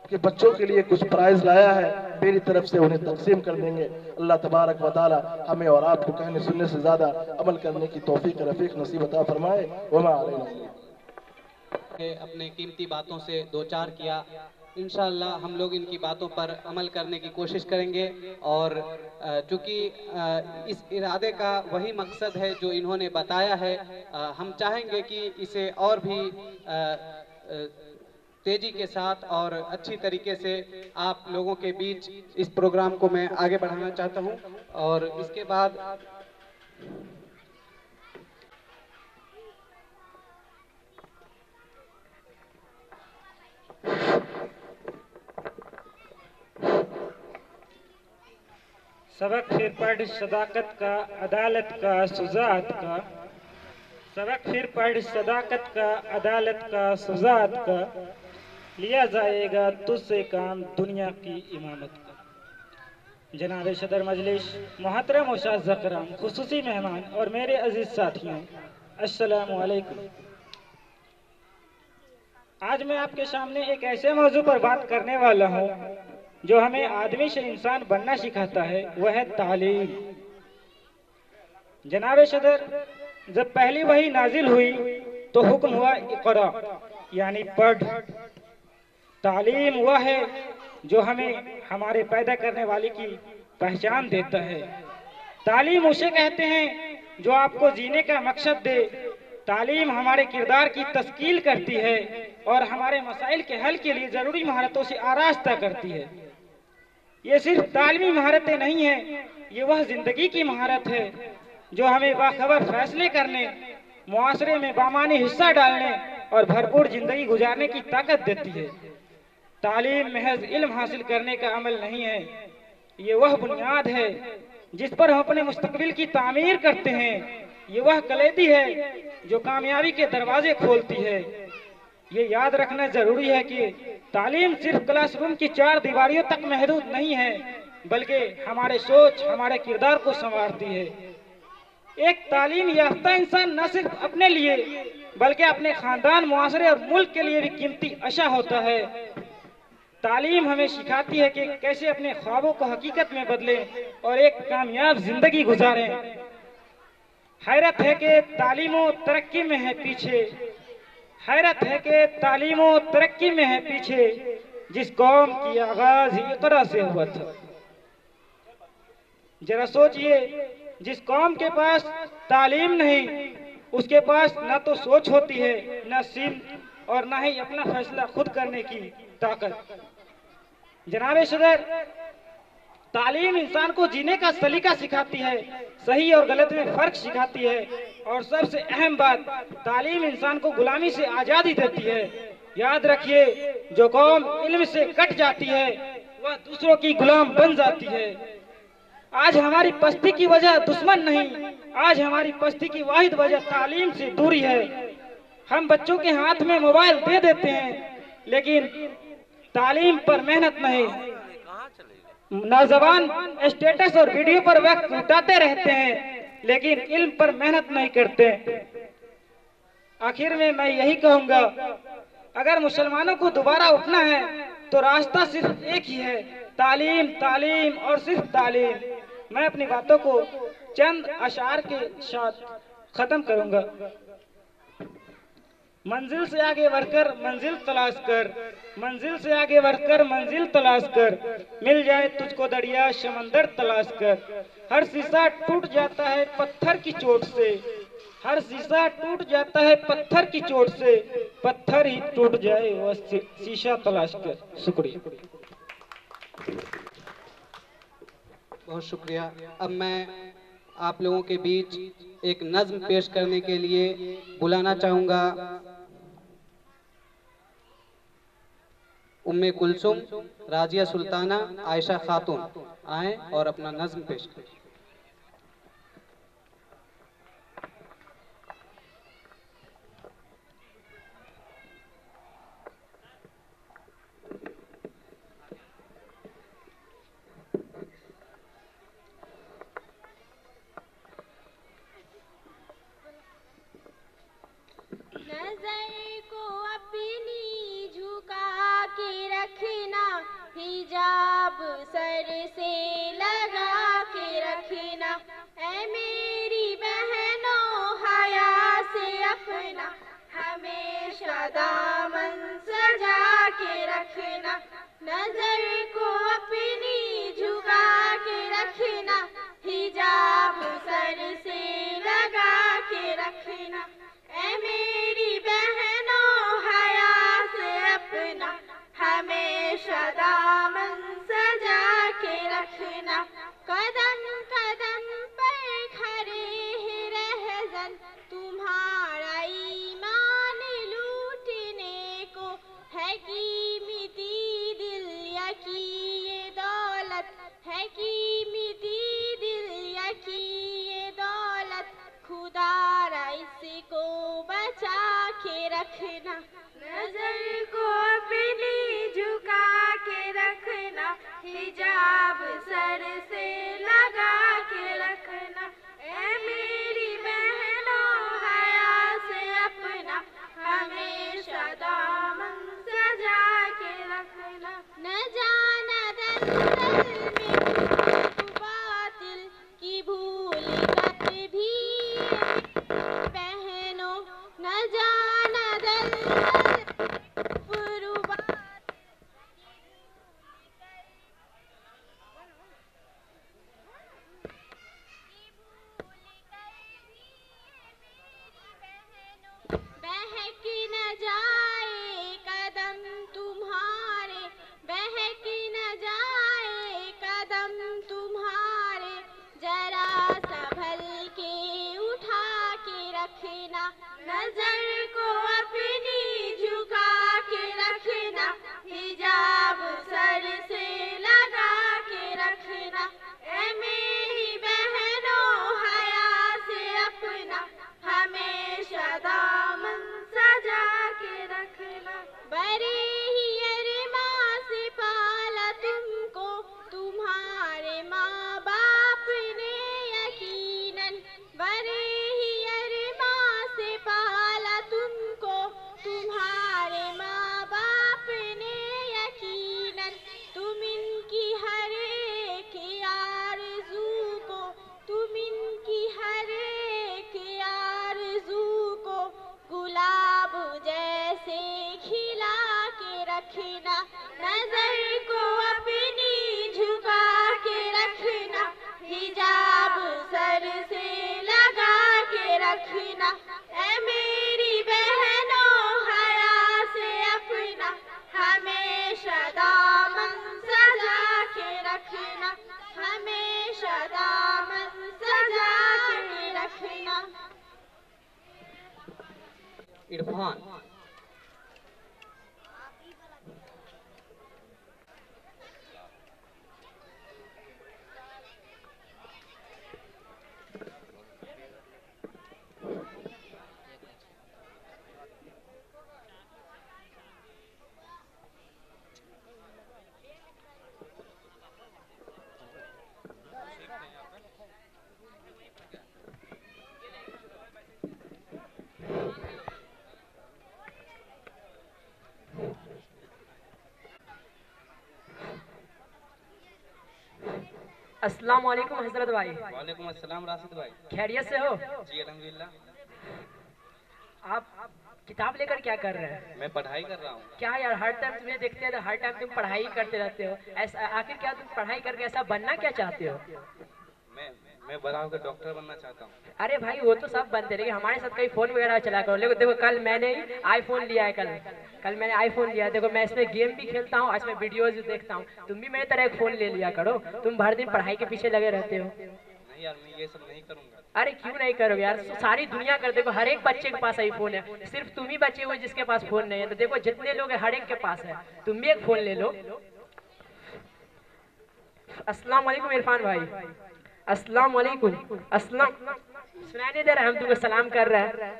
[SPEAKER 8] के बच्चों के लिए कुछ प्राइज लाया है, मेरी तरफ से उन्हें तकसीम कर देंगे। अल्लाह तबारक व तआला हमें और आपको कहने सुनने से ज़्यादा अमल करने की तौफीक रफ़ीक नसीब अता फरमाए। वमा अलैना।
[SPEAKER 6] अपने कीमती बातों से दो चार किया, इंशाअल्लाह हम लोग इनकी बातों पर अमल करने की कोशिश करेंगे। और चूँकि इस इरादे का वही मकसद है जो इन्होंने बताया है, हम चाहेंगे कि इसे और भी तेजी के साथ और अच्छी तरीके से आप लोगों के बीच इस प्रोग्राम को मैं आगे बढ़ाना चाहता हूं। और इसके बाद
[SPEAKER 9] सबक फिर पढ़ सदाकत का, अदालत का, सुजात का। सबक फिर पढ़ सदाकत का, अदालत का, सुजात का। लिया जाएगा तुझसे काम दुनिया की इमामत का। जनाब सदर मजलिस, मोहतरम उस्ताद अकराम, खुसूसी मेहमान और मेरे अजीज साथियों, अस्सलामु अलैकुम। आज मैं आपके सामने एक ऐसे मौजू पर बात करने वाला हूँ जो हमें आदमी से इंसान बनना सिखाता है, वह है तालीम। जनाब सदर, जब पहली वही नाजिल हुई तो हुक्म हुआ इक़रा, यानी पढ़। तालीम वह है जो हमें हमारे पैदा करने वाले की पहचान देता है। तालीम उसे कहते हैं जो आपको जीने का मकसद दे। तालीम हमारे किरदार की तस्कील करती है और हमारे मसाइल के हल के लिए ज़रूरी महारतों से आरास्ता करती है। ये सिर्फ तालीमी महारतें नहीं हैं, ये वह ज़िंदगी की महारत है जो हमें बाखबर फैसले करने, मुआशरे में बामानी हिस्सा डालने और भरपूर ज़िंदगी गुजारने की ताकत देती है। तालीम महज इल्म हासिल करने का अमल नहीं है, ये वह बुनियाद है जिस पर हम अपने मुस्तकबिल की तामीर करते हैं। ये वह कलेदी है जो कामयाबी के दरवाजे खोलती है। ये याद रखना जरूरी है कि तालीम सिर्फ क्लासरूम की 4 दीवारियों तक महदूद नहीं है, बल्कि हमारे सोच, हमारे किरदार को संवारती है। एक तालीम याफ्ता इंसान न सिर्फ अपने लिए बल्कि अपने खानदान, मुआशरे और मुल्क के लिए भी कीमती अशा होता है। तालीम हमें सिखाती है कि कैसे अपने ख्वाबों को हकीकत में बदलें और एक कामयाब जिंदगी गुजारें। हैरत है कि तालीमो तरक्की में है पीछे, हैरत है कि तालीमो तरक्की में है पीछे, जिस कौम की आगाज इक़रा से हुआ था। जरा सोचिए, जिस कौम के पास तालीम नहीं, उसके पास न तो सोच होती है, न सिमत और न ही अपना फैसला खुद करने की ताकत। जनाब सदर, तालीम इंसान को जीने का सलीका सिखाती है, सही और गलत में फर्क सिखाती है और सबसे अहम बात, तालीम इंसान को गुलामी से आज़ादी देती है। याद रखिए, जो कौम इल्म से कट जाती है वह दूसरों की गुलाम बन जाती है। आज हमारी पस्ती की वजह दुश्मन नहीं, आज हमारी पस्ती की वाहिद वजह तालीम से दूरी है। हम बच्चों के हाथ में मोबाइल दे देते हैं, लेकिन तालीम पर मेहनत नहीं। नौजवान स्टेटस और वीडियो पर वक्त बिताते रहते हैं, लेकिन इल्म पर मेहनत नहीं करते। आखिर में मैं यही कहूँगा, अगर मुसलमानों को दोबारा उठना है तो रास्ता सिर्फ एक ही है, तालीम, तालीम और सिर्फ तालीम। मैं अपनी बातों को चंद अशार के साथ खत्म करूँगा। मंजिल से आगे बढ़कर मंजिल तलाश कर, मंजिल से आगे बढ़कर मंजिल तलाश कर, मिल जाए तुझको दरिया समंदर तलाश कर। हर शीशा टूट जाता है पत्थर की चोट से, हर शीशा टूट जाता है पत्थर की चोट से, पत्थर ही टूट जाए वह शीशा तलाश कर। शुक्रिया।
[SPEAKER 6] बहुत शुक्रिया। अब मैं आप लोगों के बीच एक नज्म पेश करने के लिए बुलाना चाहूँगा उम्मे कुलसुम, राजिया सुल्ताना, आयशा खातून आए और अपना नज्म पेश करें।
[SPEAKER 3] नजर को अपनी झुका के रखना, हिजाब सर से लगा के रखना। ऐ मेरी बहनों, हया से अपना हमेशा दामन सजा के रखना। नजर को अपनी झुका के रखना, हिजाब सर से लगा के रखना। ऐ मेरी बहनों, हया से अपना हमेशा दामन सजा के रखना। कदम कदम पर खड़े हैं रहज़न, तुम्हारा ईमान लूटने को है कीमती दिल या की ये दौलत, है कीमती दिल या की ये दौलत। खुदारा इसको बचा के रखना, नजर को अपनी झुका के रखना, हिजाब सर से लगा के रखना। ऐ मेरी बहनों, हया से अपना हमेशा दामन सजा के रखना। न जाना दलदल में बातिल की भूल कत भी रखना, नजर को अपनी झुका के रखना, हिजाब सर से लगा के रखना, ऐ मेरी बहनों हया से अपना हमेशा दामन सजा के रखना, हमेशा दामन सजा के रखना।
[SPEAKER 6] इरफान।
[SPEAKER 4] अस्सलाम वालेकुम हजरत भाई।
[SPEAKER 6] वालेकुम अस्सलाम राशिद भाई।
[SPEAKER 4] खैरियत से हो?
[SPEAKER 6] जी अल्हम्दुलिल्लाह।
[SPEAKER 4] आप किताब लेकर क्या कर रहे हैं?
[SPEAKER 6] मैं पढ़ाई कर रहा हूँ।
[SPEAKER 4] क्या यार, हर टाइम तुम्हें देखते हैं तो हर टाइम तुम पढ़ाई करते रहते हो। ऐसा आखिर क्या तुम पढ़ाई करके ऐसा बनना क्या चाहते हो?
[SPEAKER 6] मैं बड़ा होकर डॉक्टर बनना चाहता हूँ।
[SPEAKER 4] अरे भाई वो तो सब बनते, लेकिन हमारे साथ कहीं फोन वगैरह चला करो। देखो कल मैंने आईफोन लिया है, कल मैंने आईफोन लिया है। देखो मैं इसमें गेम भी खेलता हूँ, इसमें वीडियोज भी देखता हूँ। तुम भी मेरे तरह एक फोन ले लिया करो, तुम भर दिन पढ़ाई के पीछे लगे रहते हो।
[SPEAKER 6] नहीं यार, मैं ये सब नहीं करूँगा।
[SPEAKER 4] अरे क्यों नहीं करोगे यार, सारी दुनिया कर, देखो हर एक बच्चे के पास आईफोन है, सिर्फ तुम ही बचे हुए जिसके पास फोन नहीं है। तो देखो जितने लोग हैं हर एक के पास है, तुम भी एक फोन ले लो। अस्सलाम वालेकुम इरफान भाई। अस्सलाम वालेकुम। अस्सलाम सुनाई नहीं दे रहा? हम तुमको सलाम कर रहे हैं।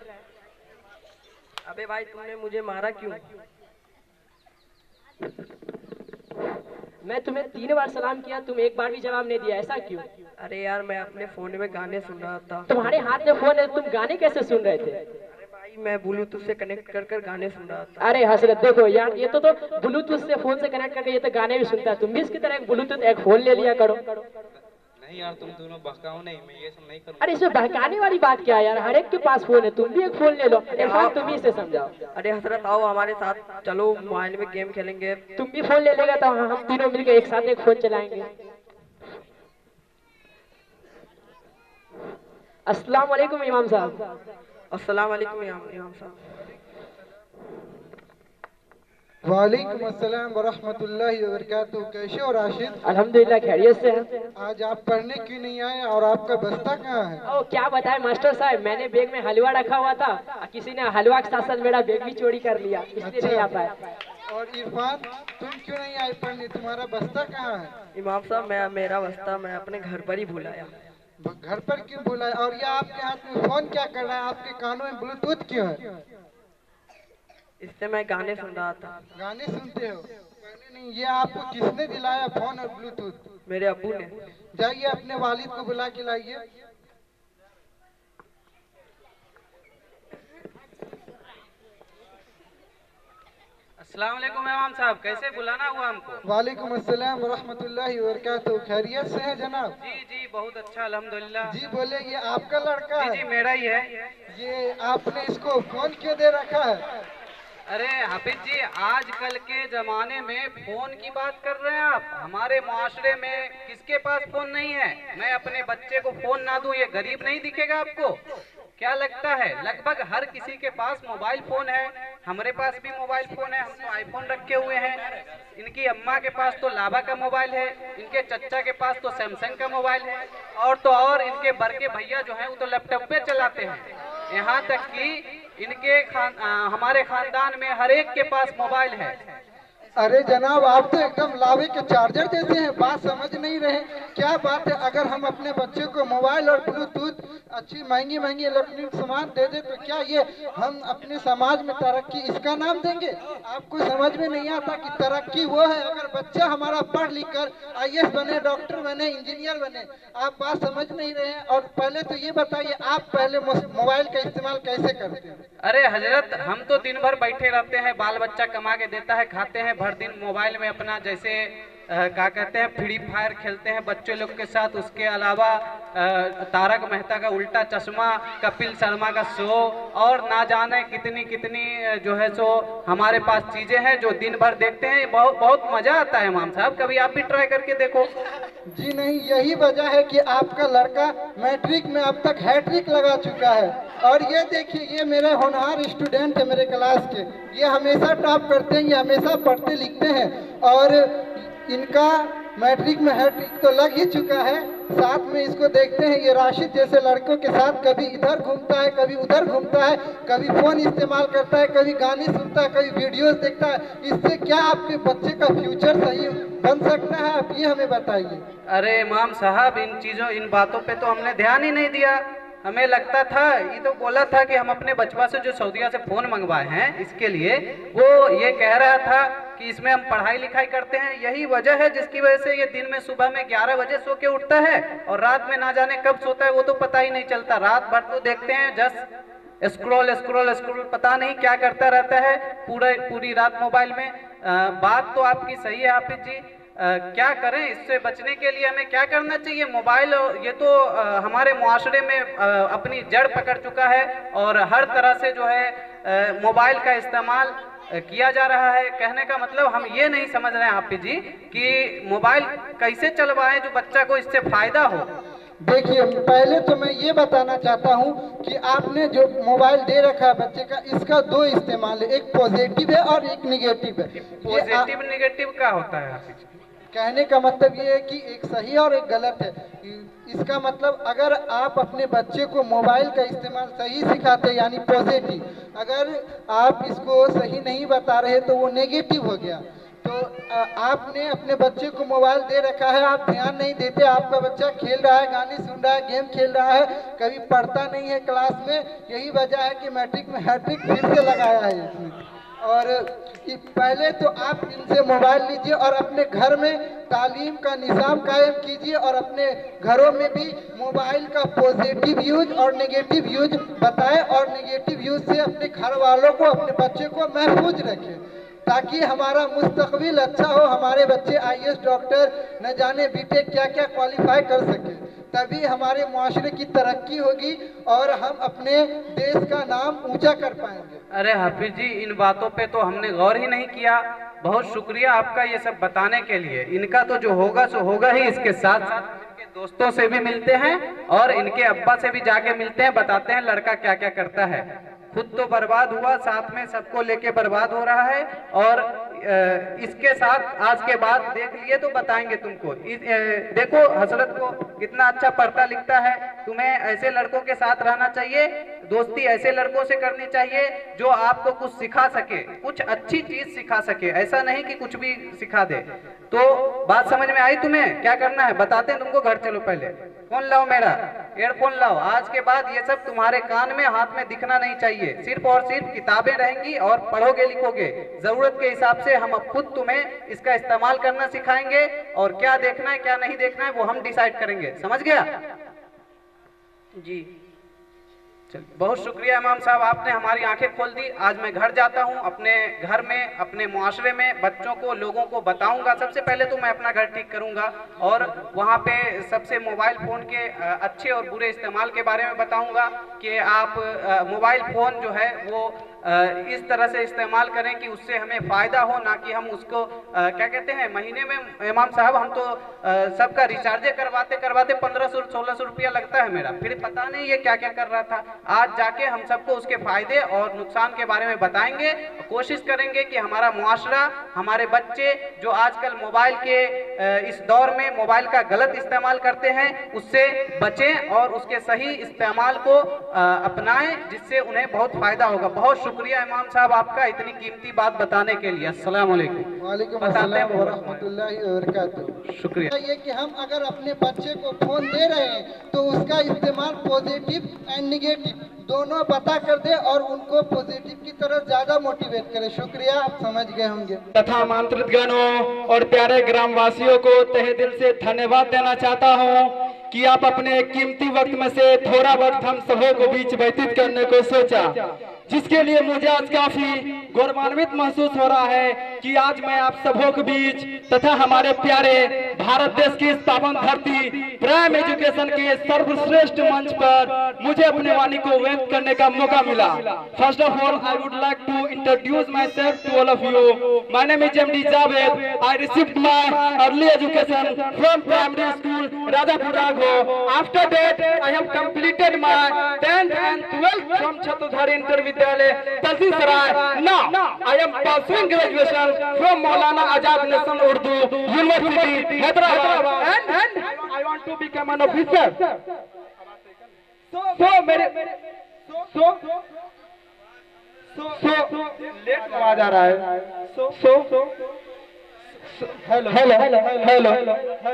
[SPEAKER 10] अबे भाई तुमने मुझे मारा क्यों?
[SPEAKER 4] मैं तुम्हें 3 बार सलाम किया, तुम एक बार भी जवाब नहीं दिया, ऐसा क्यों?
[SPEAKER 10] अरे यार मैं अपने फोन में गाने सुन रहा था।
[SPEAKER 4] तुम्हारे हाथ में फोन है, तुम गाने कैसे सुन रहे थे?
[SPEAKER 10] अरे भाई मैं ब्लूटूथ से कनेक्ट कर गाने सुन रहा था।
[SPEAKER 4] अरे हसरत, देखो यार ये तो ब्लूटूथ से फोन से कनेक्ट करके ये तो गाने भी सुनता है। तुम भी इसकी तरह एक ब्लूटूथ एक फोन ले लिया करो।
[SPEAKER 6] नहीं यार, तुम दोनों बहकाओ नहीं, मैं ये सब नहीं करूँगा।
[SPEAKER 4] अरे इसमें बहकाने वाली बात क्या है यार, हर एक के पास फोन है, तुम भी एक फोन ले लो। इरफान तुम ही इसे समझाओ।
[SPEAKER 10] अरे हजरत आओ हमारे साथ, चलो मोबाइल में गेम खेलेंगे।
[SPEAKER 4] तुम भी फोन ले लेगा तो हम तीनों मिलकर एक साथ एक फोन चलाएंगे। अस्सलाम वालेकुम इमाम साहब।
[SPEAKER 10] अस्सलाम वालेकुम इमाम साहब।
[SPEAKER 11] वालेकुम अस्सलाम वरहमतुल्लाहि वबरकातुहू। कैसे हो राशिद?
[SPEAKER 4] अल्हम्दुलिल्लाह खैरियत से हैं।
[SPEAKER 11] आज आप पढ़ने क्यों नहीं आए और आपका बस्ता कहाँ है?
[SPEAKER 4] ओ क्या बताएं मास्टर साहब, मैंने बैग में हलवा रखा हुआ था, किसी ने हलवा के साथ साथ मेरा बैग भी चोरी कर लिया, इसलिए नहीं आ पाया।
[SPEAKER 11] और इरफान तुम क्यों नहीं आए पढ़ने, तुम्हारा बस्ता कहाँ है?
[SPEAKER 10] इमाम साहब मेरा बस्ता मैं अपने घर पर ही भुलाया।
[SPEAKER 11] घर पर क्यों भुलाया? और ये आपके हाथ में फोन क्या कर रहा है? आपके कानों में ब्लूटूथ क्यों है?
[SPEAKER 10] इससे मैं गाने सुन रहा था।
[SPEAKER 11] गाने सुनते हो? नहीं, ये आपको किसने दिलाया फोन और ब्लूटूथ?
[SPEAKER 10] मेरे अब्बू ने।
[SPEAKER 11] जाइए अपने वालिद को बुला के लाइए।
[SPEAKER 12] अस्सलाम वालेकुम इमाम साहब, कैसे बुलाना हुआ हमको?
[SPEAKER 11] वालेकुम अस्सलाम वरहमतुल्लाहि वबरकातुहू। खैरियत से है जनाब?
[SPEAKER 12] जी बहुत अच्छा अल्हम्दुलिल्लाह।
[SPEAKER 11] जी बोले, ये आपका लड़का है?
[SPEAKER 12] जी मेरा ही है।
[SPEAKER 11] ये आपने इसको फोन क्यों दे रखा है?
[SPEAKER 12] अरे हाफिज जी, आजकल के जमाने में फोन की बात कर रहे हैं आप? हमारे मुआशरे में किसके पास फोन नहीं है? मैं अपने बच्चे को फोन ना दूं, ये गरीब नहीं दिखेगा आपको? क्या लगता है? लगभग हर किसी के पास मोबाइल फोन है। हमारे पास भी मोबाइल फोन है, हम तो आईफोन रखे हुए हैं। इनकी अम्मा के पास तो लावा का मोबाइल है, इनके चच्चा के पास तो सैमसंग का मोबाइल है, और तो और इनके बड़के भैया जो हैं वो तो लैपटॉप पे चलाते हैं। यहाँ तक कि इनके हमारे खानदान में हर एक के पास मोबाइल है।
[SPEAKER 11] अरे जनाब, आप तो एकदम लावे के चार्जर जैसे हैं, बात समझ नहीं रहे। क्या बात है, अगर हम अपने बच्चे को मोबाइल और ब्लूटूथ अच्छी महंगी महंगी इलेक्ट्रॉनिक सामान दे दे तो क्या ये हम अपने समाज में तरक्की इसका नाम देंगे? आपको समझ में नहीं आता कि तरक्की वो है अगर बच्चा हमारा पढ़ लिख कर IAS बने, डॉक्टर बने, इंजीनियर बने। आप बात समझ नहीं रहे हैं। और पहले तो ये बताइए, आप पहले मोबाइल का इस्तेमाल कैसे करते हैं?
[SPEAKER 12] अरे हजरत, हम तो दिन भर बैठे रहते हैं, बाल बच्चा कमा के देता है, खाते हैं, भर भर दिन मोबाइल में अपना जैसे क्या कहते हैं फ्री फायर खेलते हैं बच्चे लोग के साथ, उसके अलावा तारक मेहता का उल्टा चश्मा, कपिल शर्मा का शो और ना जाने कितनी कितनी जो है सो हमारे पास चीज़ें हैं जो दिन भर देखते हैं। बहुत बहुत मज़ा आता है इमाम साहब, कभी आप भी ट्राई करके देखो।
[SPEAKER 11] जी नहीं, यही वजह है कि आपका लड़का मैट्रिक में अब तक हैट्रिक लगा चुका है। और ये देखिए, ये मेरे होनहार स्टूडेंट है मेरे क्लास के, ये हमेशा टॉप करते हैं, ये हमेशा पढ़ते लिखते हैं और इनका मैट्रिक में हैट्रिक तो लग ही चुका है। साथ में इसको देखते हैं, ये राशिद जैसे लड़कों के साथ कभी इधर घूमता है, कभी उधर घूमता है, कभी फ़ोन इस्तेमाल करता है, कभी गाने सुनता है, कभी वीडियोस देखता है। इससे क्या आपके बच्चे का फ्यूचर सही बन सकता है, आप ये हमें बताइए।
[SPEAKER 12] अरे इमाम साहब, इन बातों पे तो हमने ध्यान ही नहीं दिया। हमें लगता था, ये तो बोला था कि हम अपने बचपा से जो सऊदीया से फ़ोन मंगवाए हैं इसके लिए, वो ये कह रहा था कि इसमें हम पढ़ाई लिखाई करते हैं। यही वजह है जिसकी वजह से ये दिन में सुबह में 11 बजे सो के उठता है और रात में ना जाने कब सोता है वो तो पता ही नहीं चलता। रात भर तो देखते हैं जस्ट स्क्रॉल स्क्रॉल स्क्रॉल, पता नहीं क्या करता रहता है पूरी रात मोबाइल में। बात तो आपकी सही है हाफिज जी। क्या करें, इससे बचने के लिए हमें क्या करना चाहिए? मोबाइल ये तो हमारे मुआशरे में अपनी जड़ पकड़ चुका है और हर तरह से जो है मोबाइल का इस्तेमाल किया जा रहा है। कहने का मतलब हम ये नहीं समझ रहे हैं हाफिज जी कि मोबाइल कैसे चलवाएं जो बच्चा को इससे फायदा हो।
[SPEAKER 11] देखिए, पहले तो मैं ये बताना चाहता हूँ कि आपने जो मोबाइल दे रखा है बच्चे का, इसका दो इस्तेमाल है, एक पॉजिटिव है और एक निगेटिव है।
[SPEAKER 12] पॉजिटिव निगेटिव क्या होता है हाफिज?
[SPEAKER 11] कहने का मतलब ये है कि एक सही और एक गलत है। इसका मतलब अगर आप अपने बच्चे को मोबाइल का इस्तेमाल सही सिखाते यानी पॉजिटिव, अगर आप इसको सही नहीं बता रहे तो वो नेगेटिव हो गया। तो आपने अपने बच्चे को मोबाइल दे रखा है, आप ध्यान नहीं देते, आपका बच्चा खेल रहा है, गाने सुन रहा है, गेम खेल रहा है, कभी पढ़ता नहीं है क्लास में। यही वजह है कि मैट्रिक में हैट्रिक फिर से लगाया है इसने। और पहले तो आप इनसे मोबाइल लीजिए और अपने घर में तालीम का निज़ाम कायम कीजिए और अपने घरों में भी मोबाइल का पॉजिटिव यूज और नेगेटिव यूज बताएं और नेगेटिव यूज से अपने घर वालों को, अपने बच्चे को महफूज रखें ताकि हमारा मुस्तकबिल अच्छा हो, हमारे बच्चे IAS डॉक्टर न जाने बीटेक क्या क्या क्वालिफाई कर सके, तभी हमारे मुआशरे की तरक्की होगी और हम अपने देश का नाम ऊंचा कर पाएंगे।
[SPEAKER 12] अरे हाफिज जी, इन बातों पे तो हमने गौर ही नहीं किया। बहुत शुक्रिया आपका ये सब बताने के लिए। इनका तो जो होगा सो होगा ही, इसके साथ साथ इनके दोस्तों से भी मिलते हैं और इनके अब्बा से भी जाके मिलते हैं, बताते हैं लड़का क्या क्या करता है। खुद तो बर्बाद हुआ, साथ में सबको लेके बर्बाद हो रहा है। और इसके साथ आज के बाद देख लिए तो बताएंगे तुमको। देखो हसरत को कितना अच्छा पढ़ता लिखता है। तुम्हें ऐसे लड़कों के साथ रहना चाहिए, दोस्ती ऐसे लड़कों से करनी चाहिए जो आपको कुछ सिखा सके, कुछ अच्छी चीज सिखा सके, ऐसा नहीं कि कुछ भी सिखा दे। तो बात समझ में आई तुम्हें? क्या करना है बताते हैं तुमको। घर चलो, पहले फोन लाओ, मेरा एयरफोन लाओ। आज के बाद ये सब तुम्हारे कान में हाथ में दिखना नहीं चाहिए। सिर्फ और सिर्फ किताबें रहेंगी और पढ़ोगे लिखोगे। जरूरत के हिसाब से हम खुद तुम्हें इसका इस्तेमाल करना सिखाएंगे और क्या देखना है क्या नहीं देखना है वो हम डिसाइड करेंगे। समझ गया जी? चलिए, बहुत शुक्रिया इमाम साहब, आपने हमारी आंखें खोल दी। आज मैं घर जाता हूं, अपने घर में, अपने मुआशरे में बच्चों को, लोगों को बताऊंगा। सबसे पहले तो मैं अपना घर ठीक करूंगा और वहां पे सबसे मोबाइल फ़ोन के अच्छे और बुरे इस्तेमाल के बारे में बताऊंगा कि आप मोबाइल फ़ोन जो है वो इस तरह से इस्तेमाल करें कि उससे हमें फ़ायदा हो, ना कि हम उसको क्या कहते हैं, महीने में इमाम साहब हम तो सबका रिचार्जे करवाते 1500-1600 रुपया लगता है मेरा, फिर पता नहीं ये क्या क्या कर रहा था। आज जाके हम सबको उसके फ़ायदे और नुकसान के बारे में बताएंगे। कोशिश करेंगे कि हमारा मुआशरा, हमारे बच्चे जो आजकल मोबाइल के इस दौर में मोबाइल का गलत इस्तेमाल करते हैं उससे बचें और उसके सही इस्तेमाल को अपनाएं, जिससे उन्हें बहुत फ़ायदा होगा। बहुत शुक्रिया इमाम साहब आपका इतनी कीमती बात बताने के लिए। अस्सलाम वालेकुम।
[SPEAKER 11] वालेकुम अस्सलाम व रहमतुल्लाहि व बरकातहू।
[SPEAKER 12] शुक्रिया।
[SPEAKER 11] ये कि हम अगर अपने बच्चे को फोन दे रहे हैं तो उसका इस्तेमाल पॉजिटिव एंड निगेटिव दोनों पता कर दे और उनको पॉजिटिव की तरफ ज्यादा मोटिवेट करें। शुक्रिया, आप समझ गए होंगे।
[SPEAKER 13] तथा आमंत्रित गणों और प्यारे ग्रामवासियों को तहे दिल से धन्यवाद देना चाहता हूँ कि आप अपने कीमती वक्त में से थोड़ा वक्त हम सबों को बीच व्यतीत करने को सोचा। जिसके लिए मुझे आज काफी गौरवान्वित महसूस हो रहा है कि आज मैं आप सबों के बीच तथा हमारे प्यारे भारत देश की इस पावन धरती प्राइम एजुकेशन के सर्वश्रेष्ठ मंच पर मुझे अपने वाणी को व्यक्त करने का मौका मिला। First of all I would like to introduce myself to all of you. My name is MD Javed. I received my early education from primary school Radhapur Ragho. After that I have completed my 10th and 12th from Chaturdhari Intervidyalaya Talsisaray. Now I am pursuing graduation from Maulana Azad National Urdu University Hyderabad and I want to become an officer. Late आवाज आ रहा है। Hello hello hello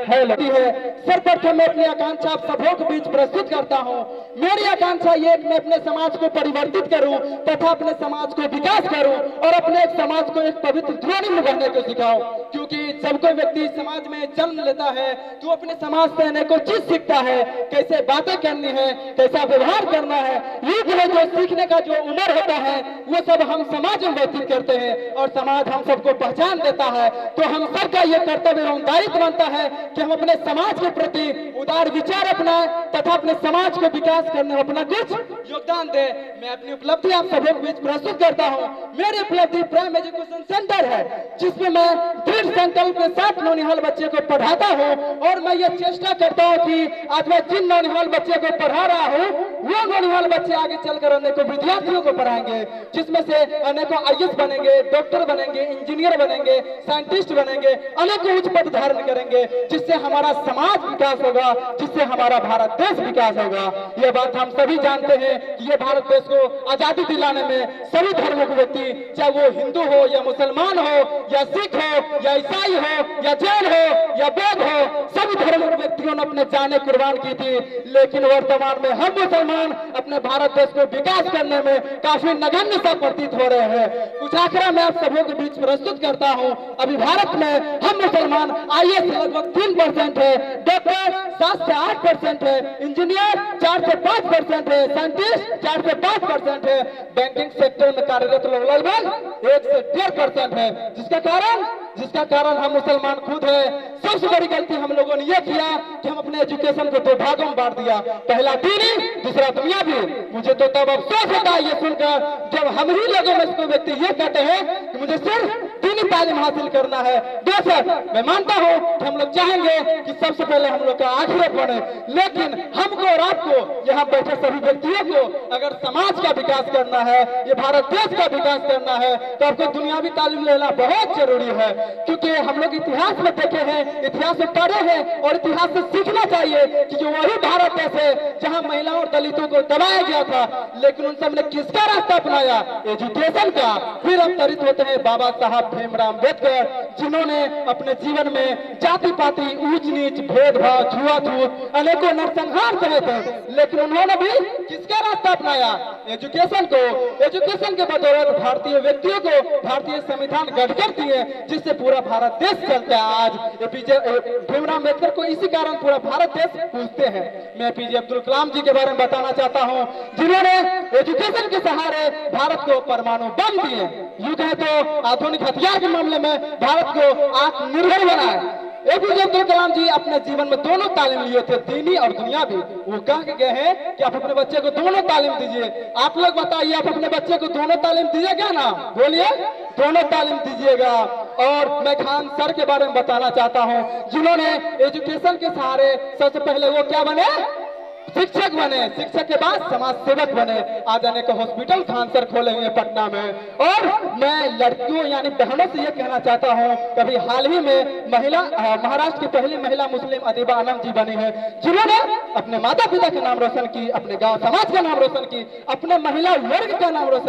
[SPEAKER 13] hello है। सर्वप्रथम मैं अपनी आकांक्षा आप सबों के बीच प्रस्तुत करता हूँ। मेरी आकांक्षा ये कि मैं अपने समाज को परिवर्तित करूं तथा अपने समाज को विकास करूं और अपने एक समाज को एक पवित्र द्रोणी में रहने को सिखाऊं, क्योंकि जब कोई व्यक्ति समाज में जन्म लेता है तो अपने समाज से अनेकों चीज सीखता है, कैसे बातें करनी है, कैसा व्यवहार करना है। ये है जो सीखने का जो उम्र होता है वो सब हम समाज में व्यतीत करते हैं और समाज हम सबको पहचान देता है। तो हम सबका ये कर्तव्य एवं दायित्व बनता है कि हम अपने समाज के प्रति उदार विचार अपनाएं तथा अपने समाज को विकास करने में अपना कुछ योगदान दे। मैं अपनी उपलब्धि आप सबों के बीच प्रस्तुत करता हूं। मेरी उपलब्धि प्राइम एजुकेशन सेंटर है, जिसमें मैं दृढ़ संकल्प के साथ नौनिहाल बच्चे को पढ़ाता हूं और मैं ये चेष्टा करता हूं कि आज मैं जिन नौनिहाल बच्चे को पढ़ा रहा हूं वो नौनिहाल बच्चे आगे चलकर अनेकों विद्यार्थियों को पढ़ाएंगे, जिसमें से अनेकों IAS बनेंगे, डॉक्टर बनेंगे, इंजीनियर बनेंगे, साइंटिस्ट बनेंगे, अनेकों उच्च पद धारण करेंगे, जिससे हमारा समाज विकास होगा, जिससे हमारा भारत देश विकास होगा। ये बात हम सभी जानते हैं कि ये भारत देश को आजादी दिलाने में सभी धर्मों के व्यक्ति, चाहे वो हिंदू हो या मुसलमान हो या सिख हो या ईसाई हो या जैन हो या बौद्ध हो, सभी धर्मों के व्यक्तियों ने अपने जाने कुर्बान की थी। लेकिन वर्तमान में हम मुसलमान अपने भारत देश को विकास करने में काफी नगण्य सा प्रतीत हो रहे हैं। कुछ आंकड़ा मैं आप सबों के बीच प्रस्तुत करता हूँ। अभी भारत में हम मुसलमान IAS लगभग 3% है, डॉक्टर 7 से 8% है, इंजीनियर 4 से 5% है, साइंटिस्ट 4 से 5% है, बैंकिंग सेक्टर में कार्यरत लोग लगभग 1 से 1.5% है। जिसका कारण हम मुसलमान खुद है। सबसे बड़ी गलती हम लोगों ने यह किया कि हम अपने एजुकेशन को 2 भागों में बांट दिया, पहला दीनी, दूसरा दुनियावी। मुझे तो तब अफसोस होता है ये सुनकर जब हम ही लोगों में से व्यक्ति ये कहते हैं कि मुझे सिर्फ दीनी तालीम हासिल करना है। बेशक मैं मानता हूँ कि हम लोग चाहेंगे कि सबसे पहले हम लोग का आखिरत बने, लेकिन हमको और आपको यहाँ बैठे सभी व्यक्तियों को अगर समाज का विकास करना है, ये भारत देश का विकास करना है, तो आपको दुनियावी तालीम लेना बहुत जरूरी है। क्योंकि हम लोग इतिहास में देखे हैं, इतिहास में पढ़े हैं और इतिहास से सीखना चाहिए कि जो वही भारत देश है जहाँ महिलाओं और दलितों को दबाया गया था, लेकिन उन सब ने किसका रास्ता अपनाया? एजुकेशन का। फिर अवतरित होते हैं बाबा साहब भीमराव अम्बेडकर, जिन्होंने अपने जीवन में जाति पाति, ऊंच नीच, भेदभाव, छुआछूत, अनेकों नरसंहार सहे थे, लेकिन उन्होंने भी किसका रास्ता अपनाया? एजुकेशन को। एजुकेशन के बदौलत भारतीय व्यक्तियों को भारतीय संविधान गढ़कर दिए, जिससे पूरा भारत देश चलता है। आज भीमराव अम्बेडकर को इसी कारण पूरा भारत देश पूछते हैं। मैं APJ अब्दुल कलाम जी के बारे में बताना चाहता हूँ, जिन्होंने एजुकेशन के सहारे भारत को परमाणु बम दिए, यूं कहे तो आधुनिक हथियार के मामले में भारत को आत्मनिर्भर बनाया। APJ अब्दुल कलाम जी अपने जीवन में दोनों तालीम लिए थे, दीनी और दुनियावी। वो कह के गए हैं कि आप अपने बच्चे को दोनों तालीम दीजिए। आप लोग बताइए, आप अपने बच्चे को दोनों तालीम दीजिएगा ना? बोलिए, दोनों तालीम दीजिएगा। और मैं खान सर के बारे में बताना चाहता हूँ, जिन्होंने एजुकेशन के सहारे सबसे पहले वो क्या बने? शिक्षक बने। शिक्षक के बाद समाज सेवक बने। आज अनेक हॉस्पिटल खान सर खोले हुए पटना में। और मैं लड़कियों यानी बहनों से ये कहना चाहता हूँ, कभी हाल ही में महाराष्ट्र की पहली महिला मुस्लिम अदीबा आनंद जी बनी है, जिन्होंने अपने माता पिता का नाम रोशन की, अपने गांव समाज का नाम रोशन की, अपने महिला वर्ग का नाम रोशन